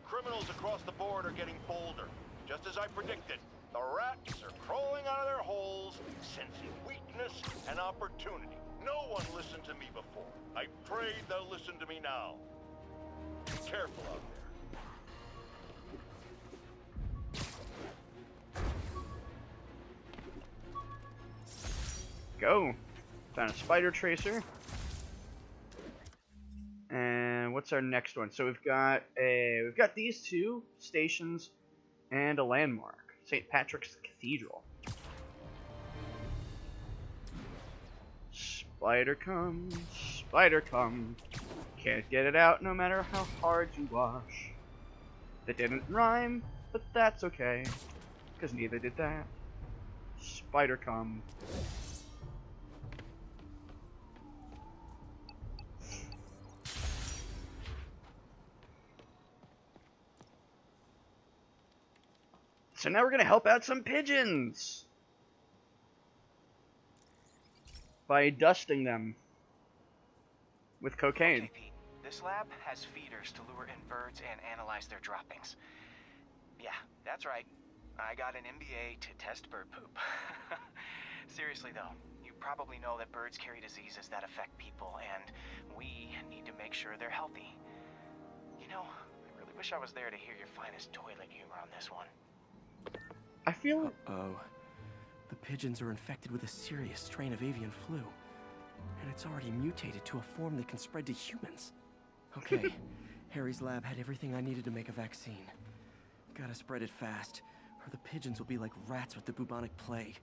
Criminals across the board are getting bolder. Just as I predicted, the rats are crawling out of their holes, sensing weakness and opportunity. No one listened to me before. I pray they'll listen to me now. Be careful out there. Go. Found a spider tracer. And what's our next one? So we've got these two stations and a landmark, St. Patrick's Cathedral. Spider come, spider come. Can't get it out no matter how hard you wash. That didn't rhyme, but that's okay. Because neither did that. Spider come. So now we're gonna help out some pigeons by dusting them with cocaine. Okay, Pete. This lab has feeders to lure in birds and analyze their droppings. Yeah, that's right. I got an MBA to test bird poop. Seriously though, you probably know that birds carry diseases that affect people, and we need to make sure they're healthy. You know, I really wish I was there to hear your finest toilet humor on this one. I feel... Uh-oh. The pigeons are infected with a serious strain of avian flu. And it's already mutated to a form that can spread to humans. Okay, Harry's lab had everything I needed to make a vaccine. Gotta spread it fast, or the pigeons will be like rats with the bubonic plague.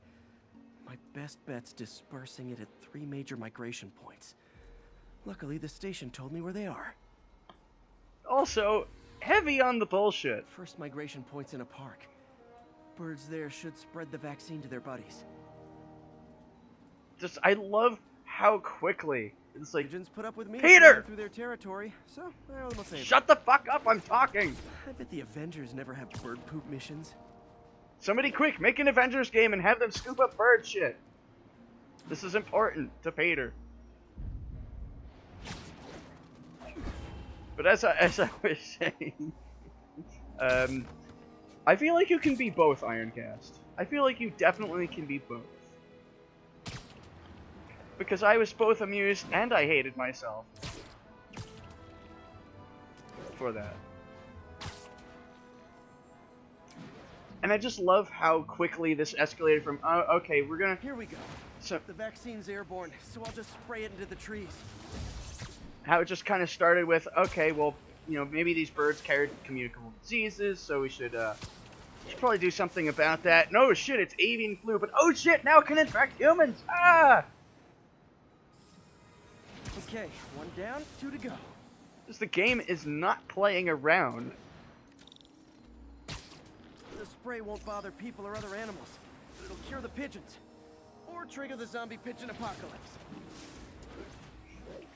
My best bet's dispersing it at 3 major migration points. Luckily, the station told me where they are. Also, heavy on the bullshit. First migration point's in a park. Birds there should spread the vaccine to their buddies. Just, I love how quickly it's like, pigeons put up with me Peter! through their territory, so I owe them a favor. Shut the fuck up, I'm talking! I bet the Avengers never have bird poop missions. Somebody quick, make an Avengers game and have them scoop up bird shit. This is important to Peter. But as I was saying, I feel like you can be both, Ironcast. I feel like you definitely can be both. Because I was both amused and I hated myself for that. And I just love how quickly this escalated from, oh, okay, we're gonna... Here we go. So, the vaccine's airborne, so I'll just spray it into the trees. How it just kind of started with, okay, well, you know, maybe these birds carried communicable diseases, so we should probably do something about that. No shit, it's avian flu, but oh shit, now it can infect humans! Ah! Okay, 1 down, 2 to go. Because the game is not playing around. The spray won't bother people or other animals, but it'll cure the pigeons. Or trigger the zombie pigeon apocalypse.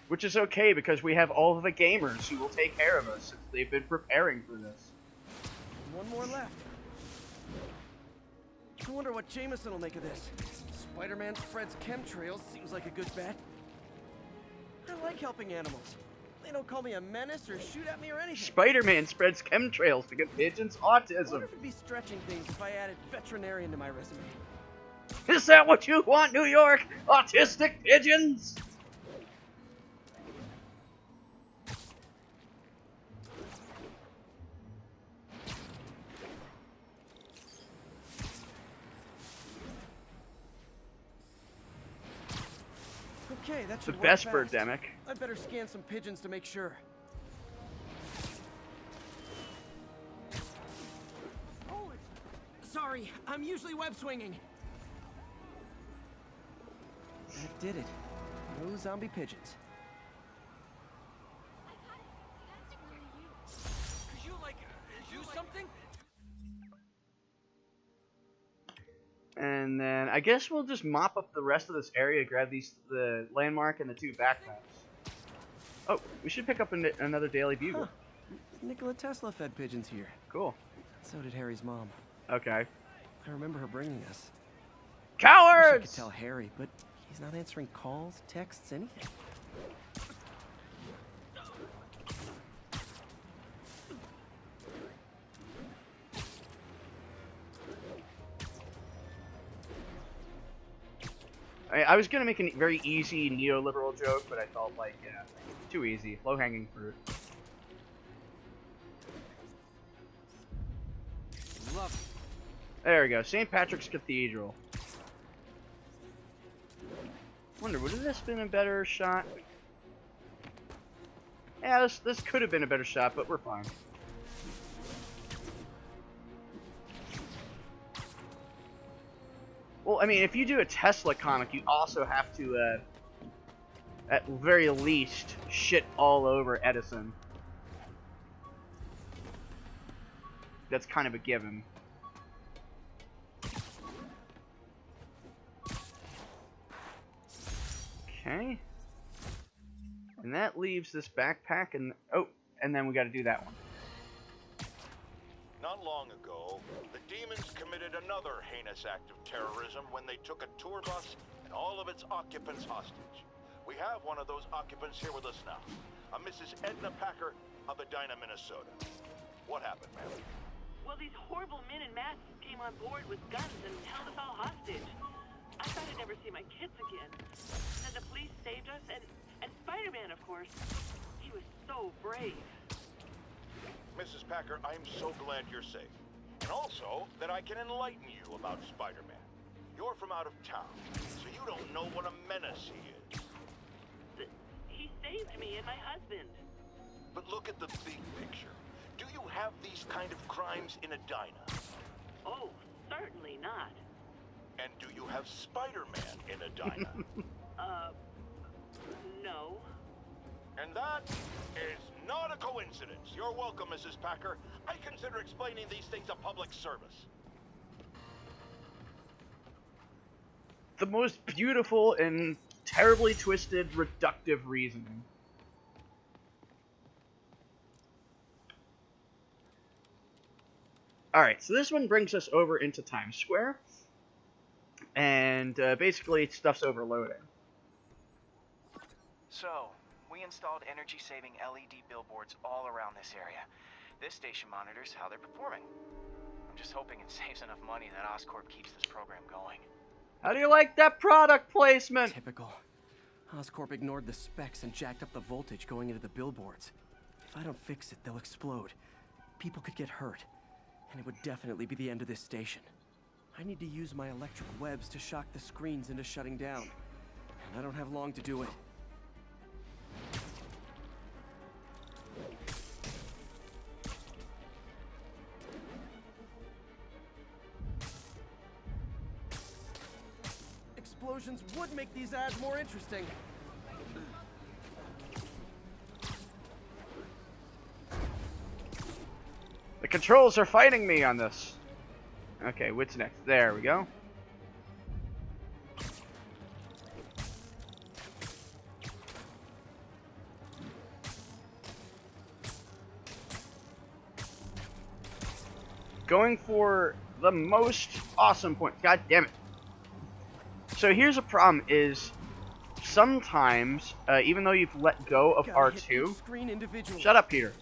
Which is okay, because we have all of the gamers who will take care of us since they've been preparing for this. 1 more left. I wonder what Jameson will make of this. Spider-Man spreads chemtrails seems like a good bet. I like helping animals. They don't call me a menace or shoot at me or anything. Spider-Man spreads chemtrails to get pigeons autism. I wonder if it'd be stretching things if I added veterinarian to my resume. Is that what you want, New York? Autistic pigeons? Okay, that's the best birdemic. I'd better scan some pigeons to make sure. Oh, sorry, I'm usually web swinging. That did it. No zombie pigeons. Could you, like, do something? And then I guess we'll just mop up the rest of this area, grab the landmark and the 2 backpacks. Oh, we should pick up another Daily Bugle. Huh. Nikola Tesla fed pigeons here. Cool. So did Harry's mom. Okay. I remember her bringing us. Cowards! I could tell Harry, but he's not answering calls, texts, anything. I was gonna make a very easy neoliberal joke, but I felt like, yeah, too easy. Low-hanging fruit. Love it. There we go. St. Patrick's Cathedral. Wonder, would this have been a better shot? Yeah, this could have been a better shot, but we're fine. Well, I mean, if you do a Tesla comic, you also have to at very least, shit all over Edison. That's kind of a given. Okay. And that leaves this backpack and... oh, and then we gotta do that one. Not long ago, the demons committed another heinous act of terrorism when they took a tour bus and all of its occupants hostage. We have one of those occupants here with us now, a Mrs. Edna Packer of Edina, Minnesota. What happened, ma'am? Well, these horrible men in masks came on board with guns and held us all hostage. I thought I'd never see my kids again. Then the police saved us, and Spider-Man, of course. He was so brave. Mrs. Packer, I'm so glad you're safe. And also, that I can enlighten you about Spider-Man. You're from out of town, so you don't know what a menace he is. He saved me and my husband. But look at the big picture. Do you have these kind of crimes in Edina? Oh, certainly not. And do you have Spider-Man in Edina? No. And that is not a coincidence. You're welcome, Mrs. Packer. I consider explaining these things a public service. The most beautiful and terribly twisted, reductive reasoning. Alright, so this one brings us over into Times Square. And basically, stuff's overloading. So, we installed energy-saving LED billboards all around this area. This station monitors how they're performing. I'm just hoping it saves enough money that Oscorp keeps this program going. How do you like that product placement? Typical. Oscorp ignored the specs and jacked up the voltage going into the billboards. If I don't fix it, they'll explode. People could get hurt. And it would definitely be the end of this station. I need to use my electric webs to shock the screens into shutting down. And I don't have long to do it. Explosions would make these ads more interesting. The controls are fighting me on this. Okay, what's next? There we go. Going for the most awesome point. God damn it. So here's a problem is sometimes, even though you've let go of R2... Shut up, Peter.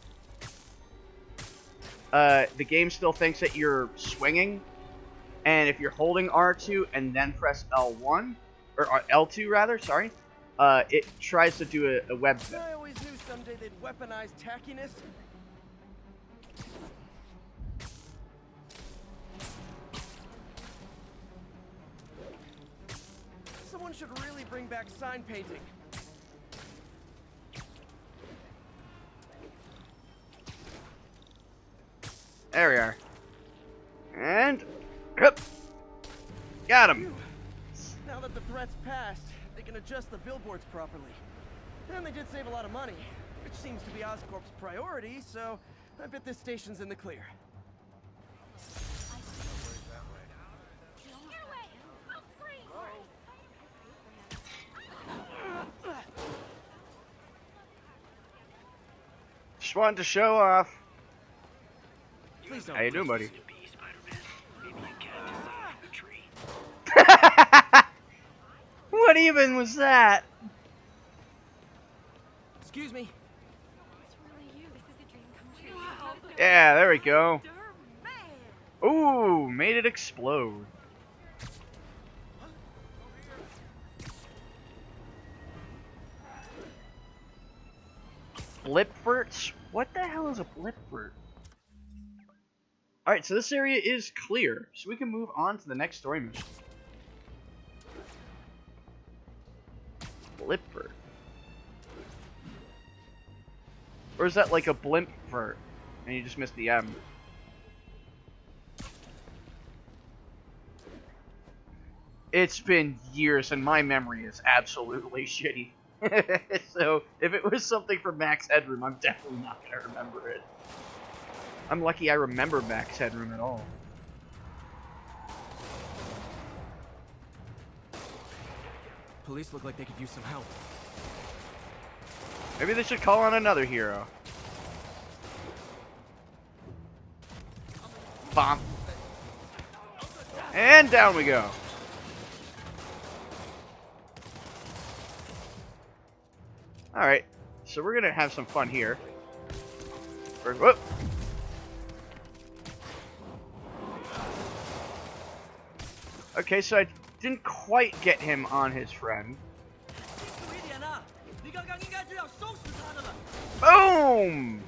The game still thinks that you're swinging, and if you're holding R2 and then press L1, or L2 rather, sorry, it tries to do a web fit. I always knew someday they'd weaponize tackiness. Someone should really bring back sign painting. There we are. And... Yep. Got him. Now that the threat's passed, they can adjust the billboards properly. And they did save a lot of money, which seems to be Oscorp's priority, so I bet this station's in the clear. Just wanted to show off. Please don't. How you doing, buddy? What even was that? Excuse me. Yeah, there we go. Ooh, made it explode. Blipverts? What the hell is a Blipvert? Alright, so this area is clear, so we can move on to the next story mission. Blipvert. Or is that like a Blimpvert? And you just missed the M. It's been years and my memory is absolutely shitty. So if it was something from Max Headroom, I'm definitely not gonna remember it. I'm lucky I remember Max Headroom at all. Police look like they could use some help. Maybe they should call on another hero. Bomb. And down we go. Alright, so we're gonna have some fun here. Whoop. Okay, so I didn't quite get him on his friend. Boom!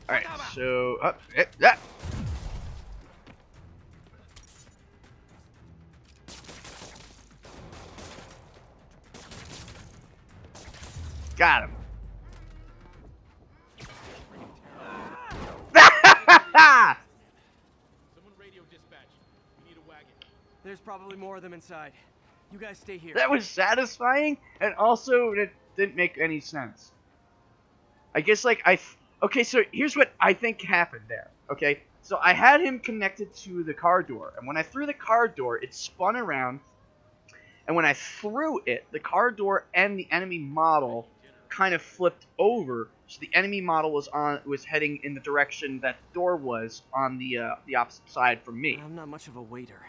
Alright, so up, that. Got him. Someone radio dispatch. We need a wagon. There's probably more of them inside. You guys stay here. That was satisfying, and also it didn't make any sense. I guess, like, okay, so here's what I think happened there, okay? So I had him connected to the car door, and when I threw the car door, it spun around, and when I threw it, the car door and the enemy model kind of flipped over, so the enemy model was heading in the direction that the door was on the opposite side from me. I'm not much of a waiter.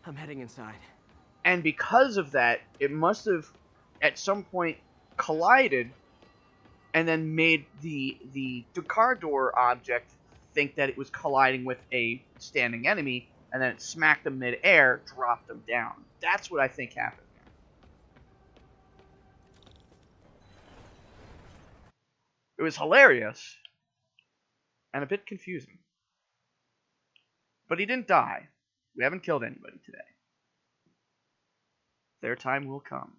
I'm heading inside. And because of that, it must have at some point collided and then made the car door object think that it was colliding with a standing enemy, and then it smacked them mid-air, dropped them down. That's what I think happened. It was hilarious and a bit confusing. But he didn't die. We haven't killed anybody today. Their time will come.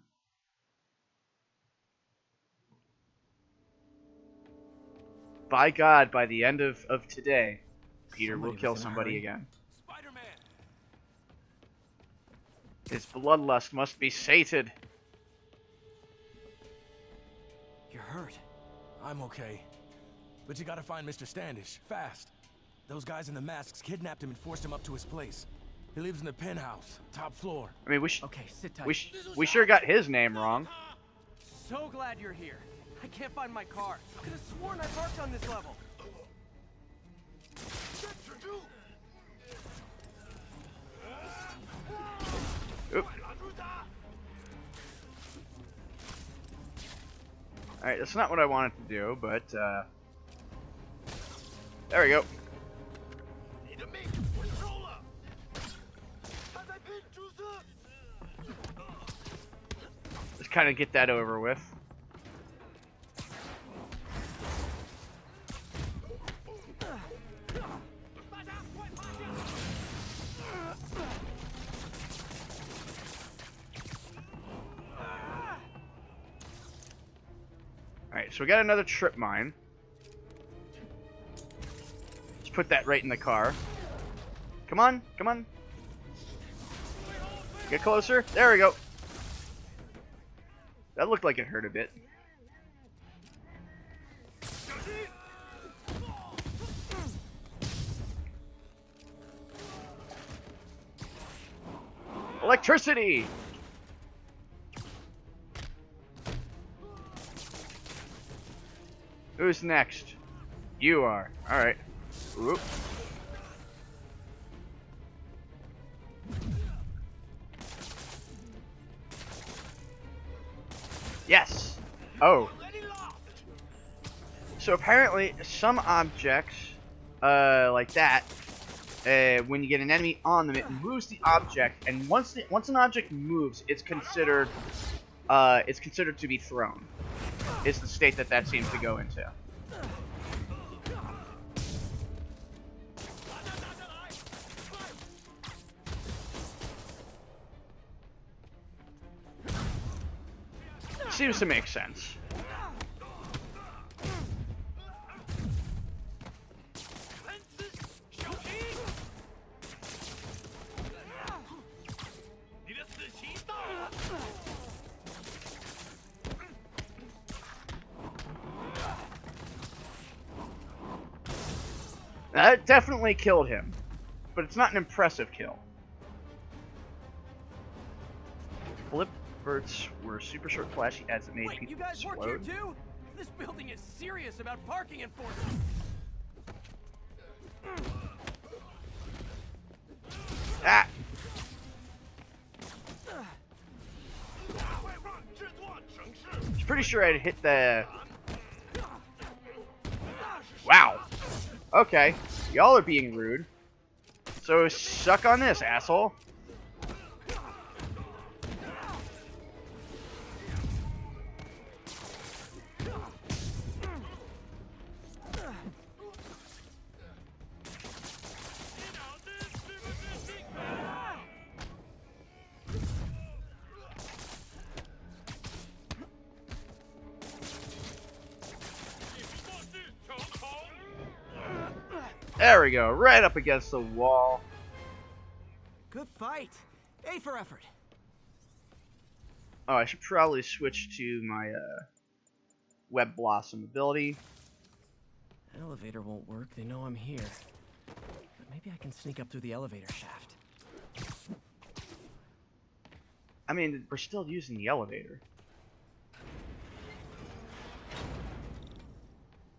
By God, by the end of today, Peter will kill somebody again. Spider-Man! His bloodlust must be sated. You're hurt. I'm okay. But you gotta find Mr. Standish, fast. Those guys in the masks kidnapped him and forced him up to his place. He lives in the penthouse, top floor. I mean, Okay, sit tight. we sure got his name wrong. So glad you're here. I can't find my car. I could have sworn I parked on this level. Oop. Alright, that's not what I wanted to do, but, there we go. Just kind of get that over with. Alright, so we got another trip mine. Let's put that right in the car. Come on, come on. Get closer. There we go. That looked like it hurt a bit. Electricity! Who's next? You are. Alright. Whoop. Yes! Oh. So apparently, some objects, like that, when you get an enemy on them, it moves the object, and once an object moves, it's considered to be thrown. Is the state that seems to go into. Seems to make sense. That definitely killed him. But it's not an impressive kill. Flip bursts were super short, flashy ads that made Wait, people you guys explode. work here too? This building is serious about parking enforcement. Ah! I was pretty sure I'd hit the... Wow. Okay. Y'all are being rude. So suck on this, asshole. There we go, right up against the wall. Good fight. A for effort. Oh, I should probably switch to my Web Blossom ability. Elevator won't work. They know I'm here. But maybe I can sneak up through the elevator shaft. I mean, we're still using the elevator.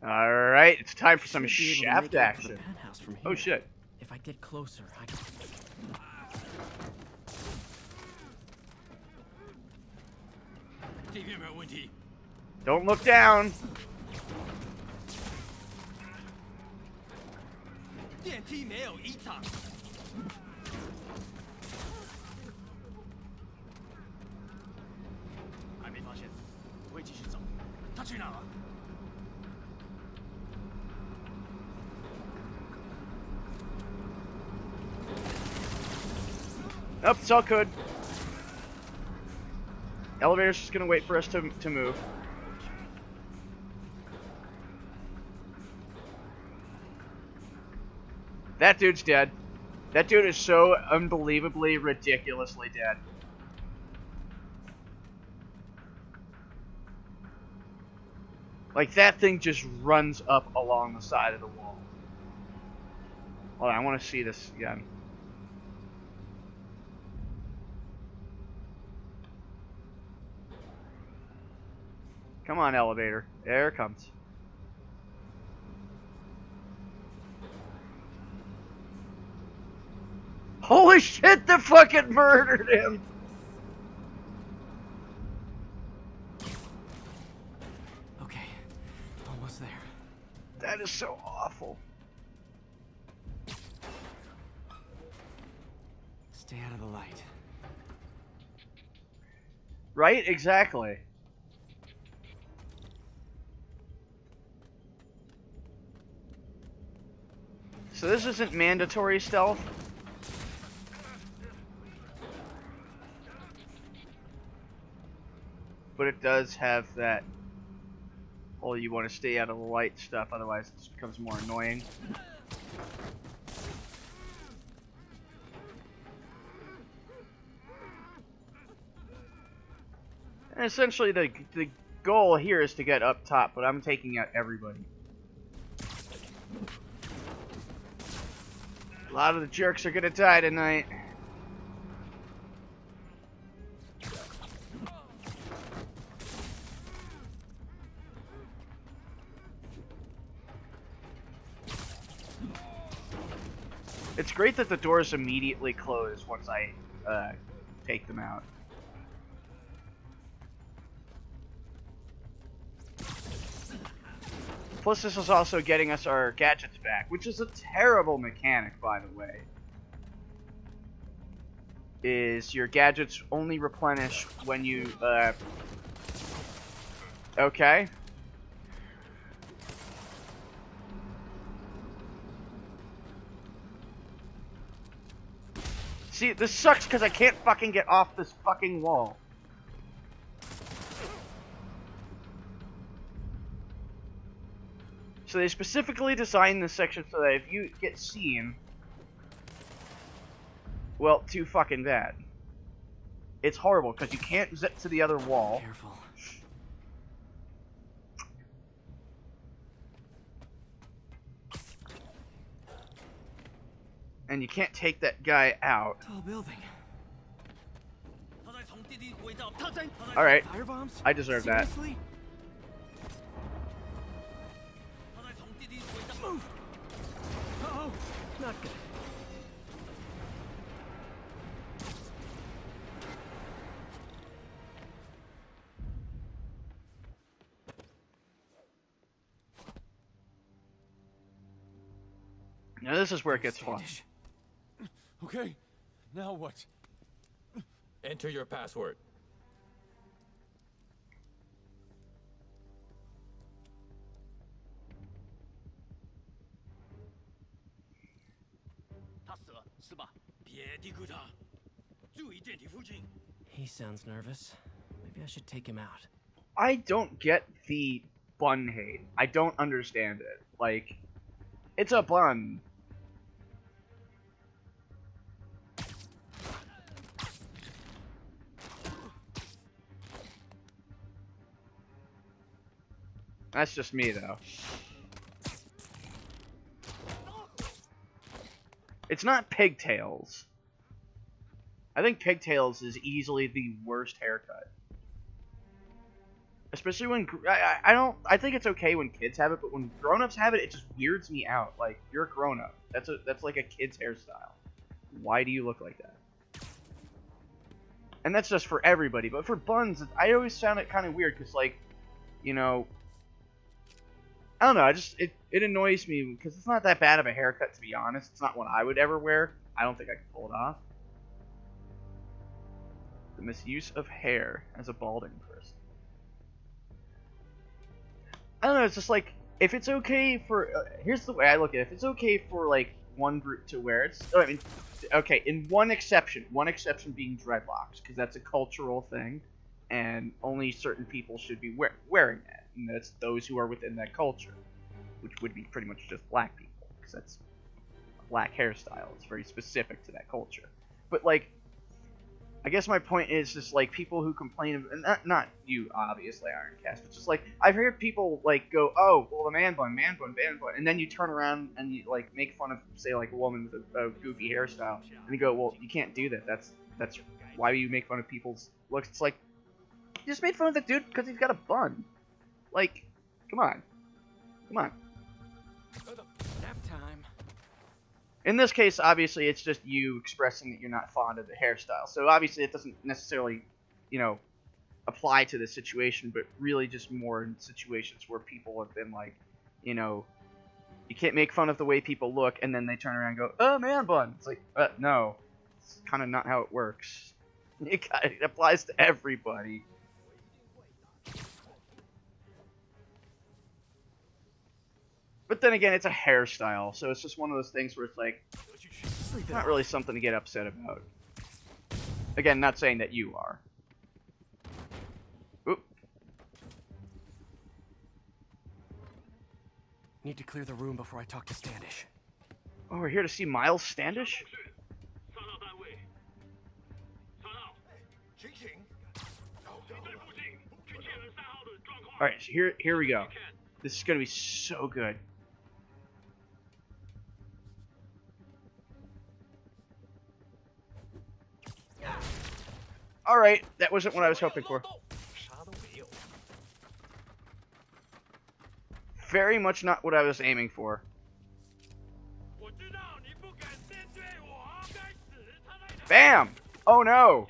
Alright, it's time for some Should be able to shaft make it up to the action. penthouse from Oh here. shit. If I get closer, I can... Don't look down. Nope, it's all good. Elevator's just gonna wait for us to move. That dude's dead. That dude is so unbelievably, ridiculously dead. Like, that thing just runs up along the side of the wall. Hold on, I want to see this again. Come on, elevator. There it comes. Holy shit, they fucking murdered him! Okay, almost there. That is so awful. Stay out of the light. Right? Exactly. So this isn't mandatory stealth? But it does have that whole you want to stay out of the light stuff, otherwise it just becomes more annoying. And essentially the goal here is to get up top, but I'm taking out everybody. A lot of the jerks are gonna die tonight. It's great that the doors immediately close once I take them out. Plus, this is also getting us our gadgets back, which is a terrible mechanic, by the way. Is your gadgets only replenish when you, okay. See, this sucks because I can't fucking get off this fucking wall. So they specifically designed this section so that if you get seen, well, too fucking bad. It's horrible because you can't zip to the other wall. Careful. And you can't take that guy out. Tall building. Alright. Firebombs? I deserve that. Seriously? Move! Uh-oh, not good. Now this is where it gets fun. Standish. Okay, now what? Enter your password. He sounds nervous. Maybe I should take him out. I don't get the bun hate. I don't understand it. Like, it's a bun. That's just me, though. It's not pigtails. I think pigtails is easily the worst haircut. Especially when I think it's okay when kids have it, but when grown-ups have it, it just weirds me out. Like, you're a grown-up. That's like a kid's hairstyle. Why do you look like that? And that's just for everybody, but for buns, I always found it kind of weird because, like, you know, I don't know. It annoys me because it's not that bad of a haircut, to be honest. It's not one I would ever wear. I don't think I could pull it off. The misuse of hair as a balding person. I don't know. It's just like, if it's okay for here's the way I look at it. If it's okay for like one group to wear it, I mean, okay, in one exception being dreadlocks, because that's a cultural thing, and only certain people should be wearing that. And that's those who are within that culture, which would be pretty much just black people, because that's a black hairstyle. It's very specific to that culture. But, like, I guess my point is just, like, people who complain, and not you, obviously, Ironcast, but just, like, I've heard people, like, go, oh, well, the man bun, and then you turn around and you, like, make fun of, say, like, a woman with a goofy hairstyle, and you go, well, you can't do that. That's why you make fun of people's looks. It's like, you just made fun of the dude because he's got a bun. Like, come on. Nap time. In this case, obviously, it's just you expressing that you're not fond of the hairstyle. So, obviously, it doesn't necessarily, you know, apply to this situation, but really just more in situations where people have been like, you know, you can't make fun of the way people look, and then they turn around and go, oh, man bun. It's like, no. It's kind of not how it works. It applies to everybody. But then again, it's a hairstyle, so it's just one of those things where it's like, not really something to get upset about. Again, not saying that you are. Oop. Need to clear the room before I talk to Standish. Oh, we're here to see Miles Standish? Alright, so here we go. This is gonna be so good. Alright, that wasn't what I was hoping for. Very much not what I was aiming for. Bam! Oh no!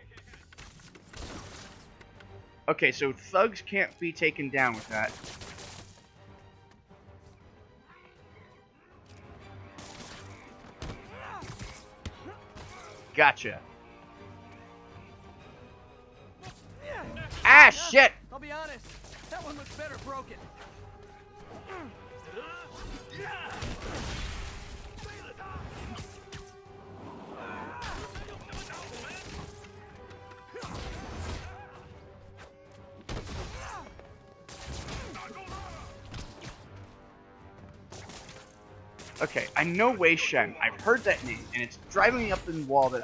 Okay, so thugs can't be taken down with that. Gotcha. Ah, shit! I'll be honest, that one looks better broken. Okay, I know Wei Shen. I've heard that name, and it's driving me up the wall that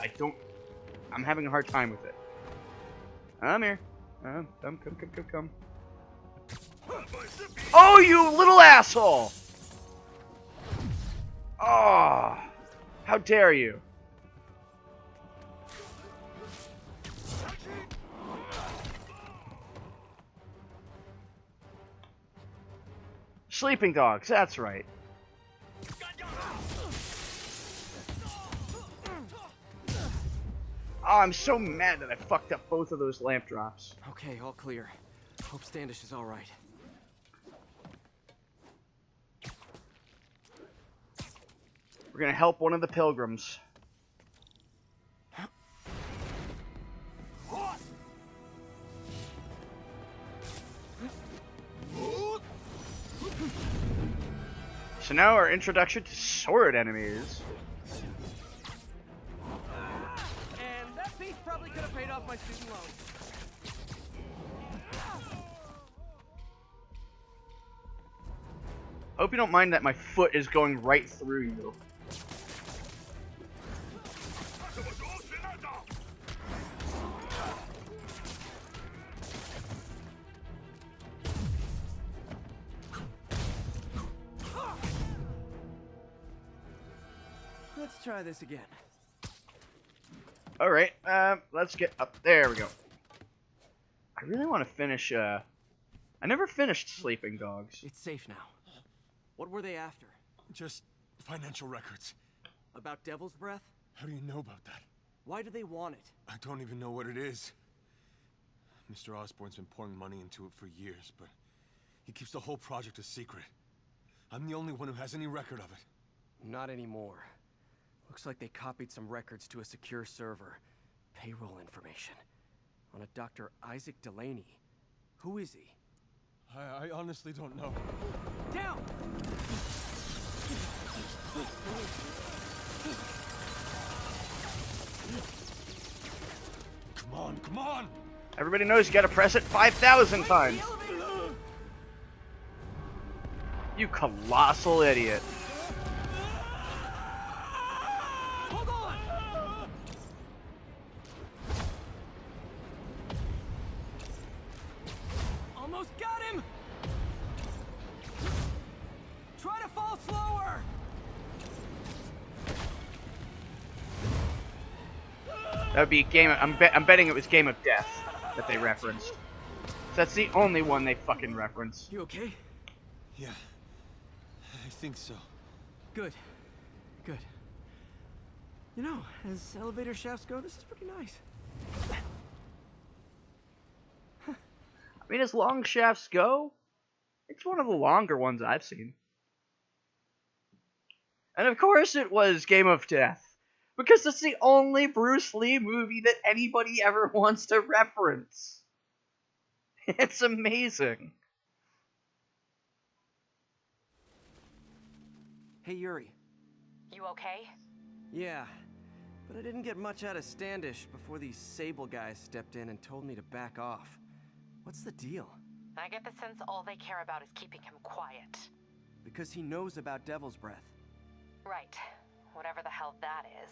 I'm having a hard time with it. I'm here. Come. Oh, you little asshole! Oh, How dare you? Sleeping dogs, that's right. Oh, I'm so mad that I fucked up both of those lamp drops. Okay, all clear. Hope Standish is all right. We're gonna help one of the pilgrims. So now our introduction to sword enemies. And that piece probably could have paid off my student loan. Hope you don't mind that my foot is going right through you. Let's try this again. Alright, let's get up. There we go. I really want to finish, I never finished Sleeping Dogs. It's safe now. What were they after? Just financial records. About Devil's Breath? How do you know about that? Why do they want it? I don't even know what it is. Mr. Osborn's been pouring money into it for years, but he keeps the whole project a secret. I'm the only one who has any record of it. Not anymore. Looks like they copied some records to a secure server. Payroll information. On a Dr. Isaac Delaney. Who is he? I honestly don't know. Down! Come on, come on! Everybody knows you gotta press it 5,000 times. You colossal idiot. Hold on! Almost got him! Try to fall slower! That would be Game of, I'm betting it was Game of Death that they referenced. That's the only one they fucking reference. You okay? Yeah, I think so. Good. Good. You know, as elevator shafts go, this is pretty nice. I mean, as long shafts go, it's one of the longer ones I've seen. And of course it was Game of Death. Because it's the only Bruce Lee movie that anybody ever wants to reference. It's amazing. Hey, Yuri. You okay? Yeah, but I didn't get much out of Standish before these Sable guys stepped in and told me to back off. What's the deal? I get the sense all they care about is keeping him quiet. Because he knows about Devil's Breath. Right. Whatever the hell that is.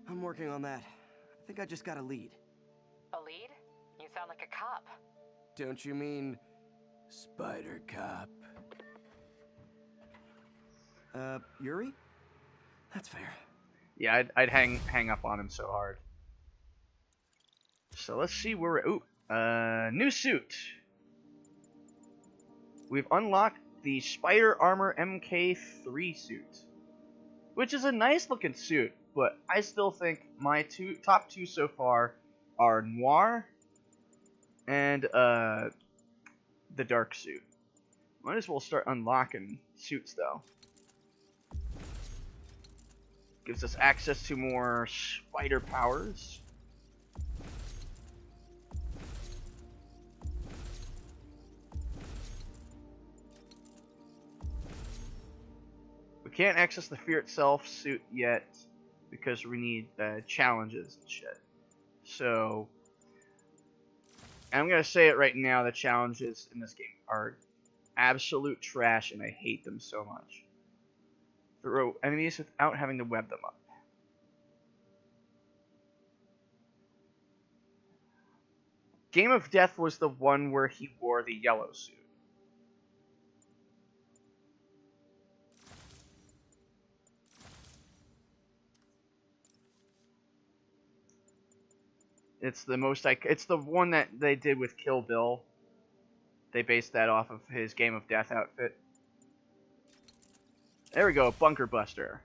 I'm working on that. I think I just got a lead. A lead? You sound like a cop. Don't you mean Spider Cop? Yuri? That's fair. Yeah, I'd hang up on him so hard. So let's see where we're... Ooh, new suit. We've unlocked the Spider Armor MK3 suit. Which is a nice looking suit, but I still think my top two so far are Noir and the Dark suit. Might as well start unlocking suits though. Gives us access to more spider powers. We can't access the Fear Itself suit yet because we need challenges and shit. So, I'm gonna say it right now, the challenges in this game are absolute trash and I hate them so much. Throw enemies without having to web them up. Game of Death was the one where he wore the yellow suit. It's the most it's the one that they did with Kill Bill. They based that off of his Game of Death outfit. There we go, Bunker Buster.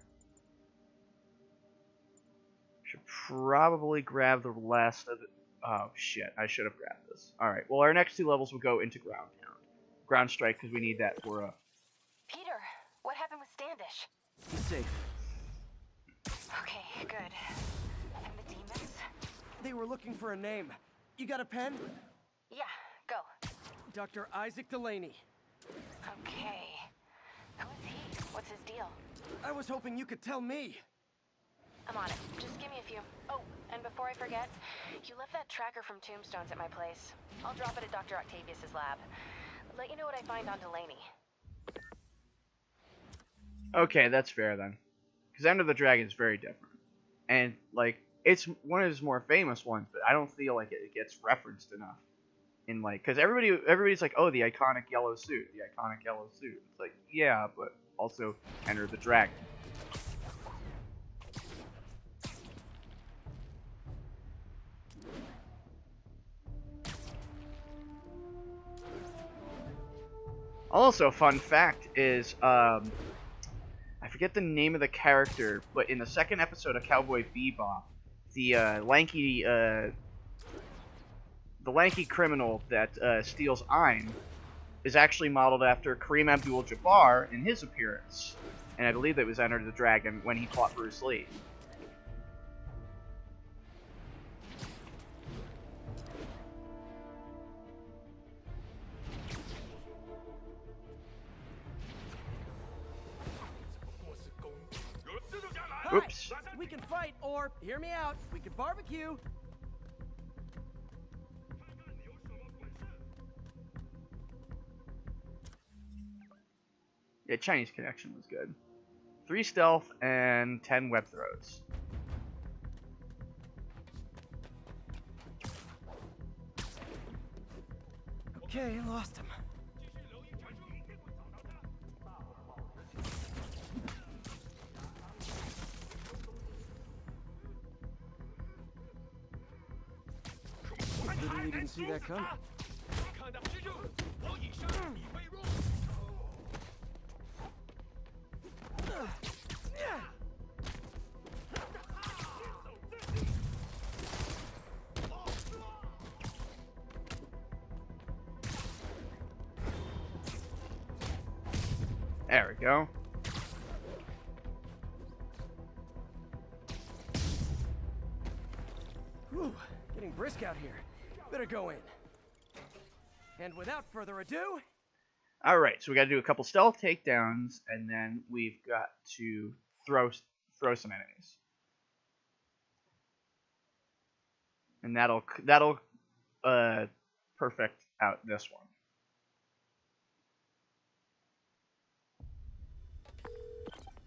Should probably grab the last of it. Oh shit, I should have grabbed this. Alright, well our next 2 levels will go into Ground Pound. Ground Strike, because we need that for Peter, what happened with Standish? He's safe. Okay, good. And the demons? They were looking for a name. You got a pen? Yeah, go. Dr. Isaac Delaney. Okay. Who is he? What's his deal? I was hoping you could tell me. I'm on it. Just give me a few. Oh, and before I forget, you left that tracker from Tombstones at my place. I'll drop it at Dr. Octavius's lab. Let you know what I find on Delaney. Okay, that's fair then. Because Enter the Dragon is very different. And, like, it's one of his more famous ones, but I don't feel like it gets referenced enough. In, like, because everybody's like, oh, the iconic yellow suit. The iconic yellow suit. It's like, yeah, but also Enter the Dragon. Also, fun fact is, I forget the name of the character, but in the second episode of Cowboy Bebop, the lanky criminal that steals Ein is actually modeled after Kareem Abdul-Jabbar in his appearance, and I believe it was Enter the Dragon when he fought Bruce Lee. Oops. We can fight, or, hear me out, we can barbecue. Yeah, Chinese Connection was good. 3 stealth and 10 web throws. Okay, lost him. Literally didn't see that coming. There we go. Whew, getting brisk out here. Better go in. And without further ado... Alright, so we gotta do a couple stealth takedowns, and then we've got to throw some enemies. And that'll perfect out this one.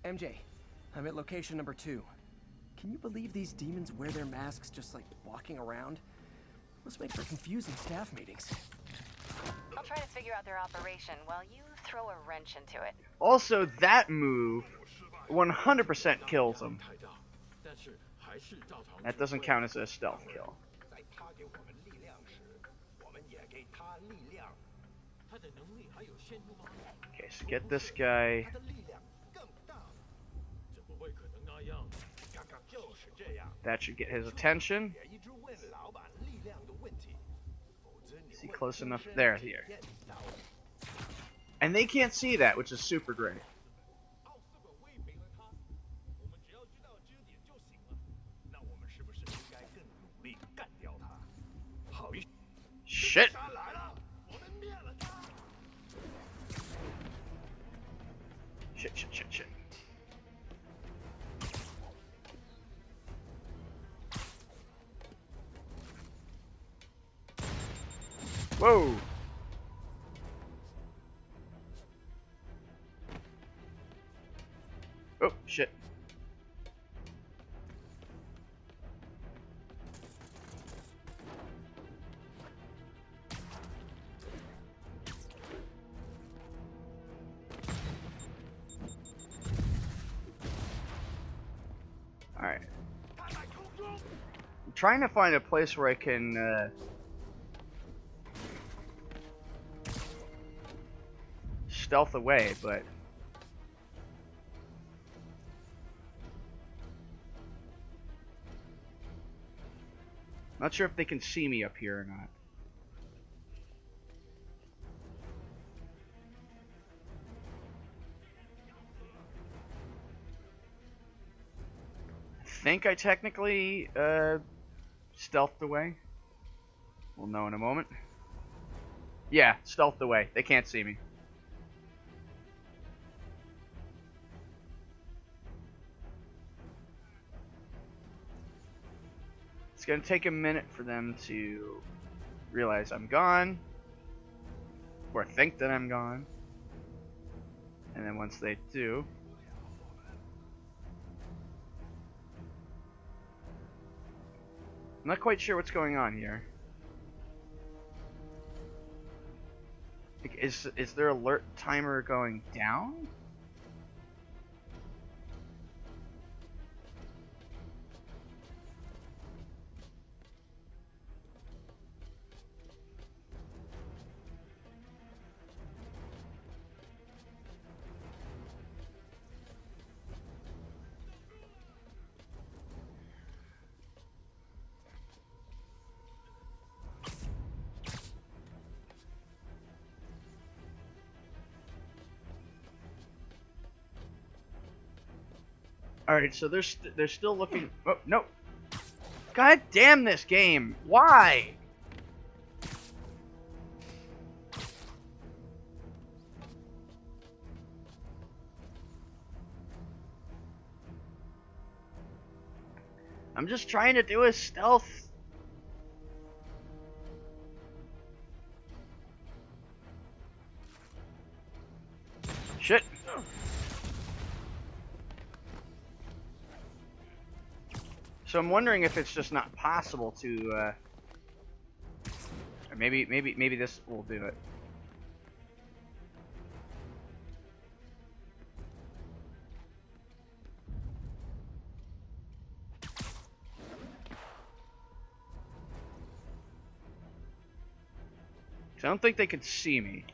MJ, I'm at location number 2. Can you believe these demons wear their masks just like walking around? Must make for confusing staff meetings. I'll try to figure out their operation while you throw a wrench into it. Also, that move 100% kills them. That doesn't count as a stealth kill. Okay, so get this guy. That should get his attention. Is he close enough? There, here. And they can't see that, which is super great. Shit! Shit. Whoa! Oh, shit. trying to find a place where I can stealth away, but not sure if they can see me up here or not. I think I technically stealthed away. We'll know in a moment. Yeah, stealthed away. They can't see me. It's gonna take a minute for them to realize I'm gone, or think that I'm gone, and then once they do, I'm not quite sure what's going on here. Like, is their alert timer going down? Alright, so they're still looking. Oh, no. God damn this game. Why? I'm just trying to do a stealth. Shit. So I'm wondering if it's just not possible to, or maybe this will do it. I don't think they could see me.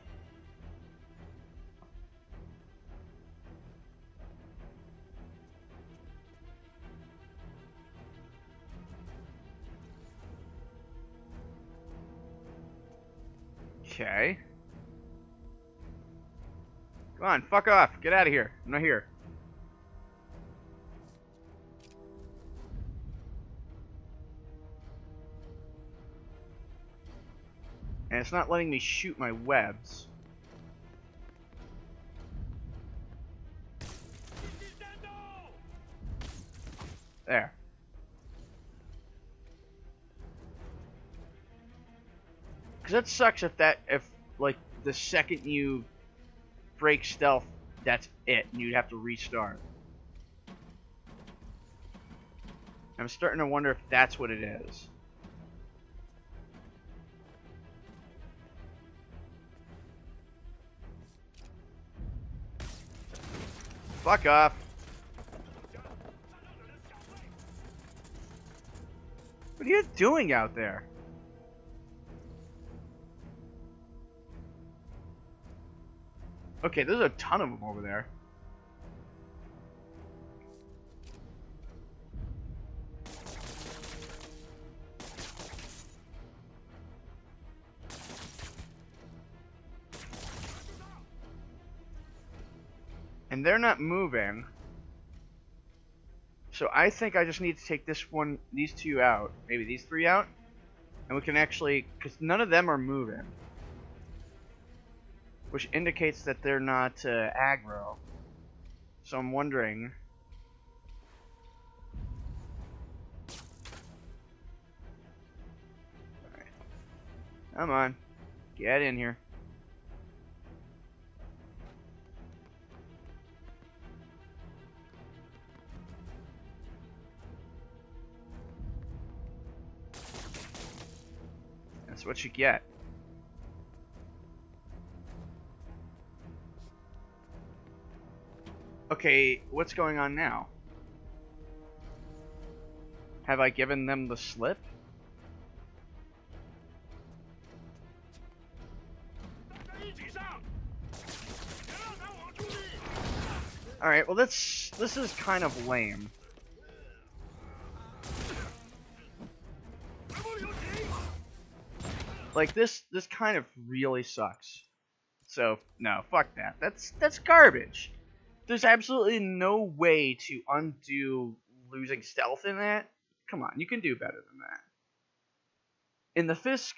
Okay. Come on, fuck off. Get out of here. I'm not here. And it's not letting me shoot my webs. There. Because that sucks if like the second you break stealth, that's it, and you'd have to restart. I'm starting to wonder if that's what it is. Fuck off. What are you doing out there? Okay, there's a ton of them over there. And they're not moving. So I think I just need to take these two out, maybe these three out, and we can actually, because none of them are moving. Which indicates that they're not aggro. So I'm wondering. Alright. Come on. Get in here. That's what you get. Okay, what's going on now? Have I given them the slip? Alright, well this is kind of lame. Like this kind of really sucks. So no, fuck that. That's garbage. There's absolutely no way to undo losing stealth in that. Come on, you can do better than that. In the Fisk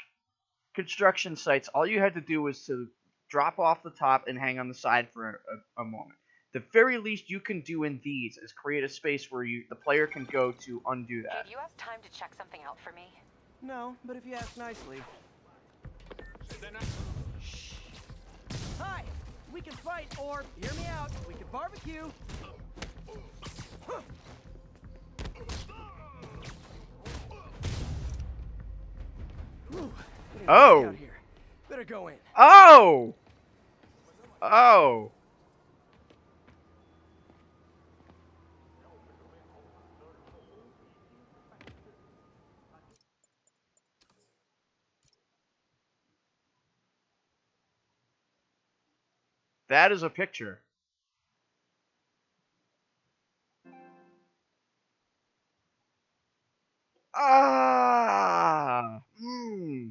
construction sites, all you had to do was to drop off the top and hang on the side for a moment. The very least you can do in these is create a space where the player can go to undo that. Hey, do you have time to check something out for me? No, but if you ask nicely. Shh. Hi! We can fight, or, hear me out, we can barbecue. Whew, Oh! out here. Better go in. Oh! Oh! That is a picture. Ah! Hmm.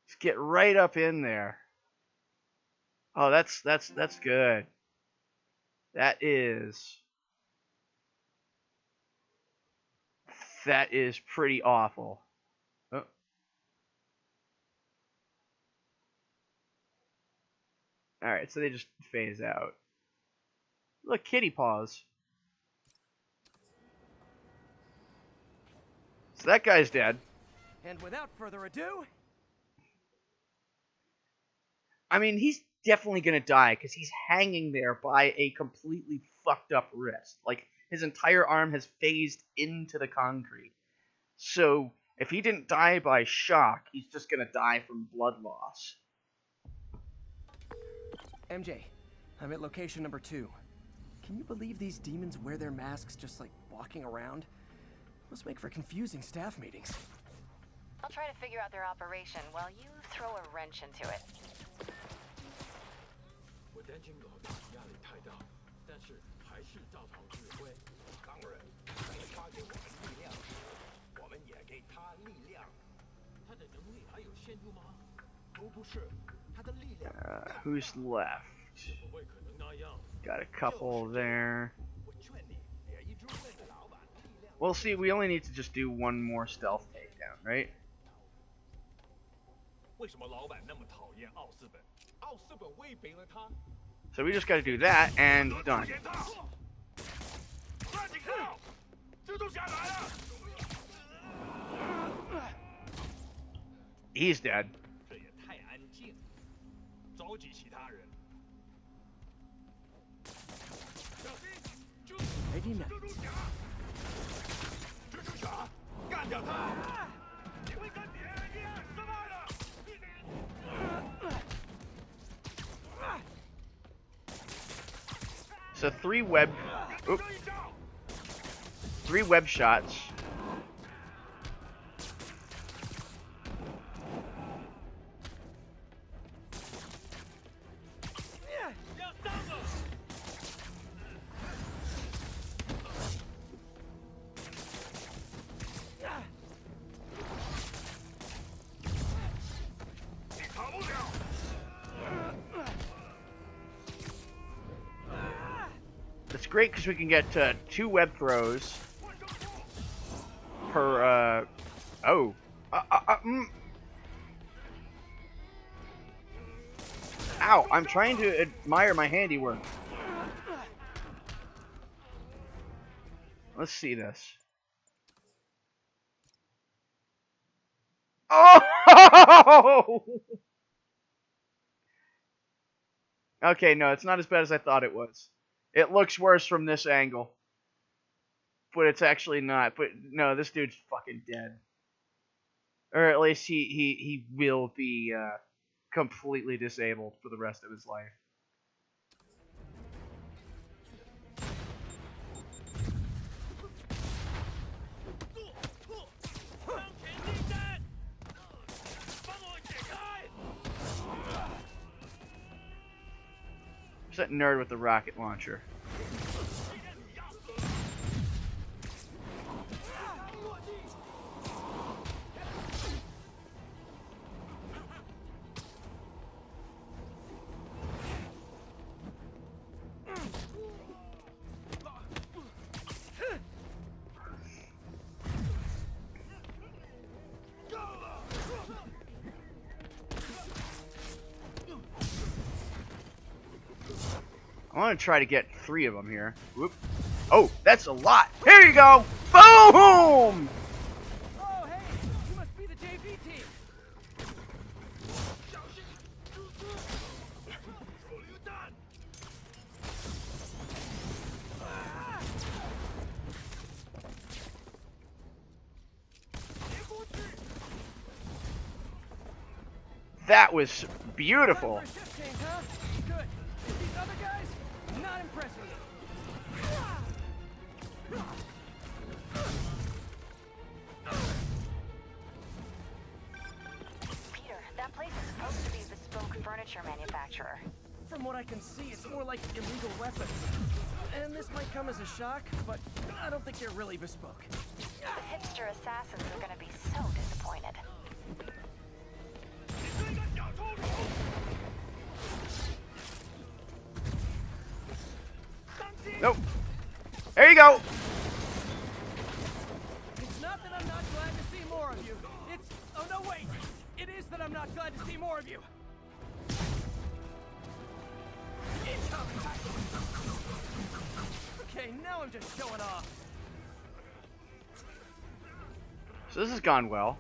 Just get right up in there. Oh, that's good. That is pretty awful. Oh. Alright, so they just phase out. Look, kitty paws. So that guy's dead. And without further ado, I mean, he's definitely gonna die because he's hanging there by a completely fucked up wrist. Like, his entire arm has phased into the concrete. So, if he didn't die by shock, he's just gonna die from blood loss. MJ, I'm at location number 2. Can you believe these demons wear their masks just like walking around? Must make for confusing staff meetings. I'll try to figure out their operation while you throw a wrench into it. Who's left? Got a couple there. Well, see, we only need to just do one more stealth takedown, right? So we just gotta do that, and done. He's dead. So 3 web shots. It's great because we can get 2 web throws per, Ow, I'm trying to admire my handiwork. Let's see this. Oh! Okay, no, it's not as bad as I thought it was. It looks worse from this angle. But it's actually not. But no, this dude's fucking dead. Or at least he will be completely disabled for the rest of his life. Who's that nerd with the rocket launcher? I want to try to get 3 of them here. Whoop. Oh, that's a lot. Here you go. Boom! Oh, hey, you must be the JV team. That was beautiful. Good. These other guys, not impressing me. Peter, that place is supposed to be a bespoke furniture manufacturer. From what I can see, it's more like illegal weapons. And this might come as a shock, but I don't think they're really bespoke. The hipster assassins are gonna be so disappointed. Nope. There you go. It's not that I'm not glad to see more of you. It's... Oh, no, wait. It is that I'm not glad to see more of you. Okay, now I'm just showing off. So this has gone well.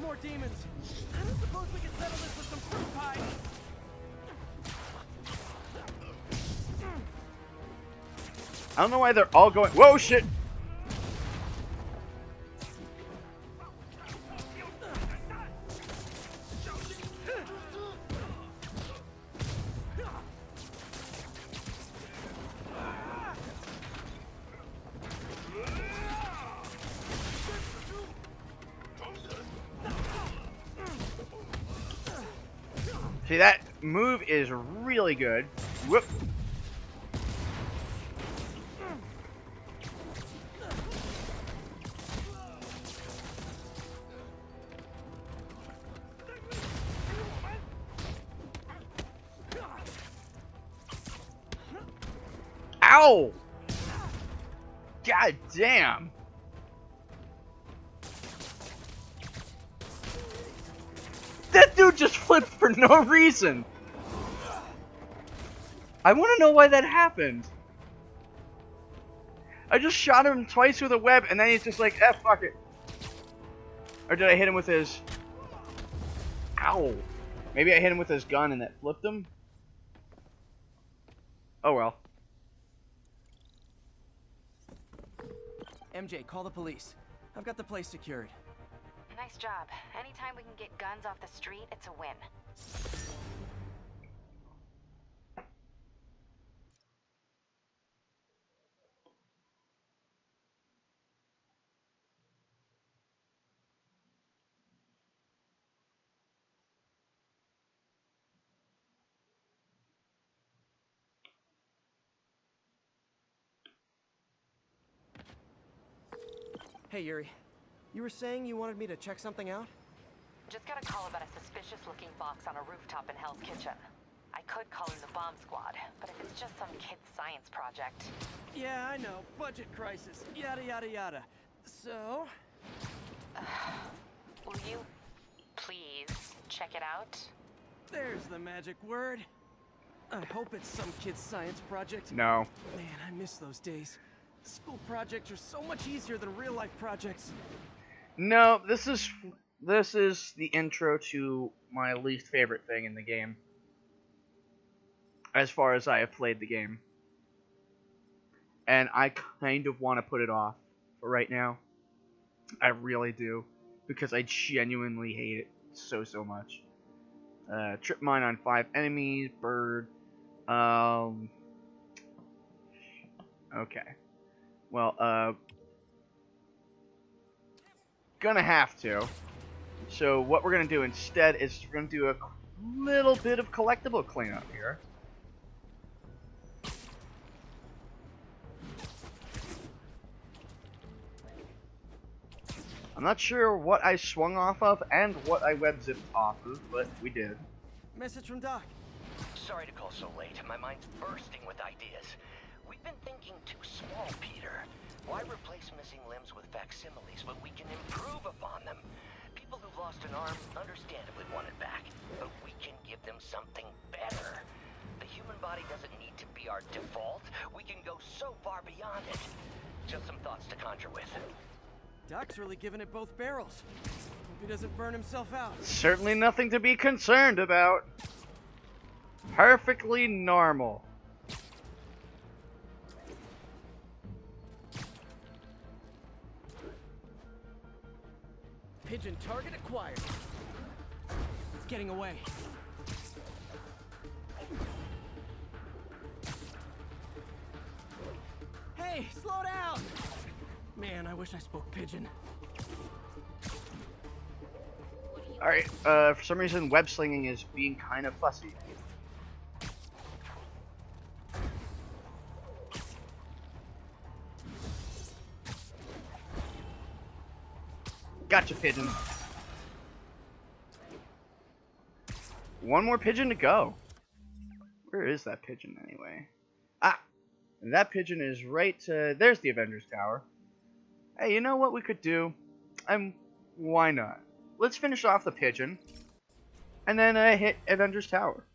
More demons. I don't suppose we can settle this with some fruit pie. I don't know why they're all going. Whoa, shit! See, that move is really good. Whoop. Ow! God damn! That dude just flipped for no reason! I want to know why that happened. I just shot him twice with a web and then he's just like, eh, fuck it. Or did I hit him with his... Ow! Maybe I hit him with his gun and that flipped him? Oh well. MJ, call the police. I've got the place secured. Nice job. Anytime we can get guns off the street, it's a win. Hey, Yuri. You were saying you wanted me to check something out? Just got a call about a suspicious-looking box on a rooftop in Hell's Kitchen. I could call in the bomb squad, but if it's just some kid's science project... Yeah, I know. Budget crisis. Yada, yada, yada. So... will you please check it out? There's the magic word. I hope it's some kid's science project. No. Man, I miss those days. School projects are so much easier than real-life projects. No, this is the intro to my least favorite thing in the game. As far as I have played the game. And I kind of want to put it off for right now. I really do. Because I genuinely hate it so much. Trip mine on 5 enemies, bird. Okay. Well, gonna have to. So what we're gonna do instead is we're gonna do a little bit of collectible cleanup here. I'm not sure what I swung off of and what I web zipped off of, but we did. Message from Doc. Sorry to call so late. My mind's bursting with ideas. We've been thinking too small, Peter. Why replace missing limbs with facsimiles when we can improve upon them? People who've lost an arm understandably want it back, but we can give them something better. The human body doesn't need to be our default. We can go so far beyond it. Just some thoughts to conjure with. Doc's really giving it both barrels. Hope he doesn't burn himself out. Certainly nothing to be concerned about. Perfectly normal. Pigeon target acquired. It's getting away. Hey, slow down! Man, I wish I spoke pigeon. Alright, for some reason web slinging is being kind of fussy. Gotcha, pigeon. One more pigeon to go. Where is that pigeon anyway? Ah! And that pigeon is right, there's the Avengers Tower. Hey, you know what we could do? Why not? Let's finish off the pigeon, and then hit Avengers Tower.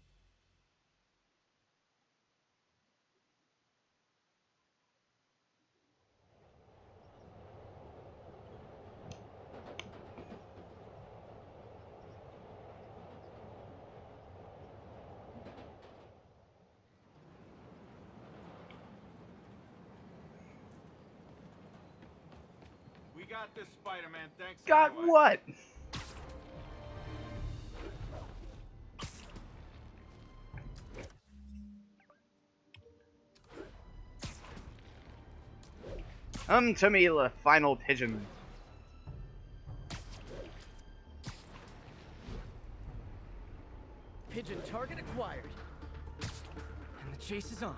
We got this, Spider-Man. Thanks. Got anyway. what? Come to me, the final pigeon. Pigeon target acquired. And the chase is on.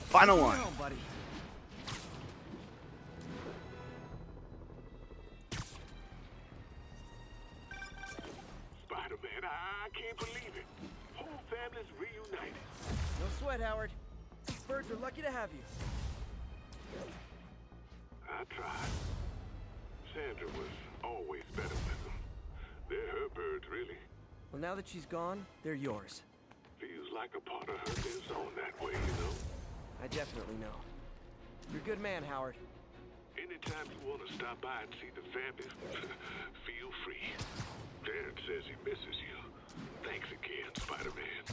Final one. Come on, buddy. Spider-Man, I can't believe it. Whole family's reunited. No sweat, Howard. These birds are lucky to have you. I tried. Sandra was always better with them. They're her birds, really. Well, now that she's gone, they're yours. Feels like a part of her lives on that way, you know? I definitely know. You're a good man, Howard. Anytime you want to stop by and see the family, feel free. Darren says he misses you. Thanks again, Spider-Man.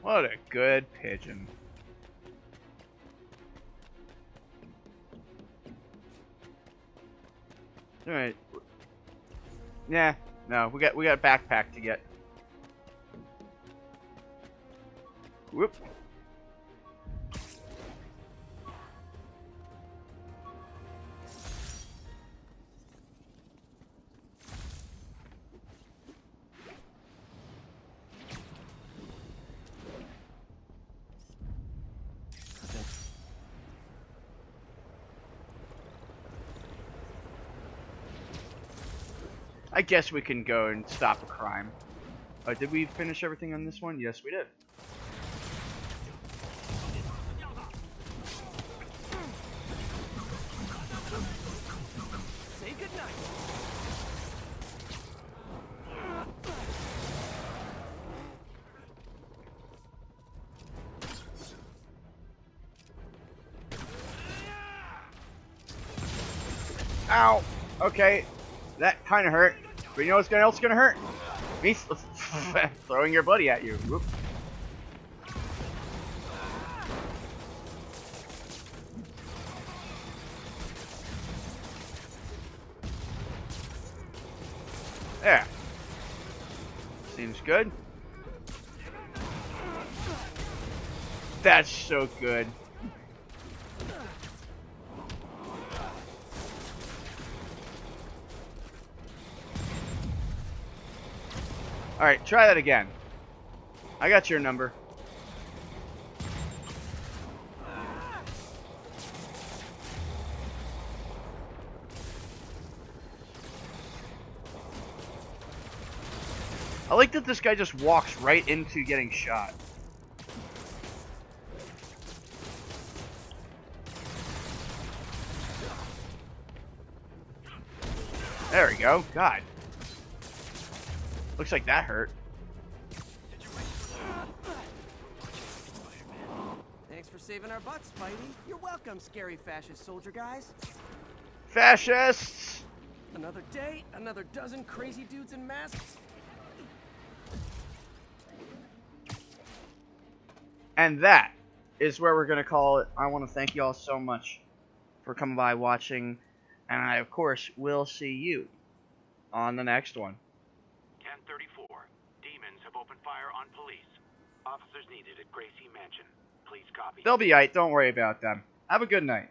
What a good pigeon. Alright. Yeah, no, we got a backpack to get. Whoop. I guess we can go and stop a crime. Did we finish everything on this one? Yes, we did. Say goodnight. Ow! Okay, that kind of hurt. But you know what's else gonna hurt? Me throwing your buddy at you. Whoop. There. Seems good. That's so good. Alright, try that again. I got your number. I like that this guy just walks right into getting shot. There we go. God. Looks like that hurt. Thanks for saving our butts, Spidey. You're welcome, scary fascist soldier guys. Fascists! Another day, another dozen crazy dudes in masks. And that is where we're going to call it. I want to thank you all so much for coming by, watching, and I, of course, will see you on the next one. 1034. Demons have opened fire on police. Officers needed at Gracie Mansion. Please copy. They'll be alright, don't worry about them. Have a good night.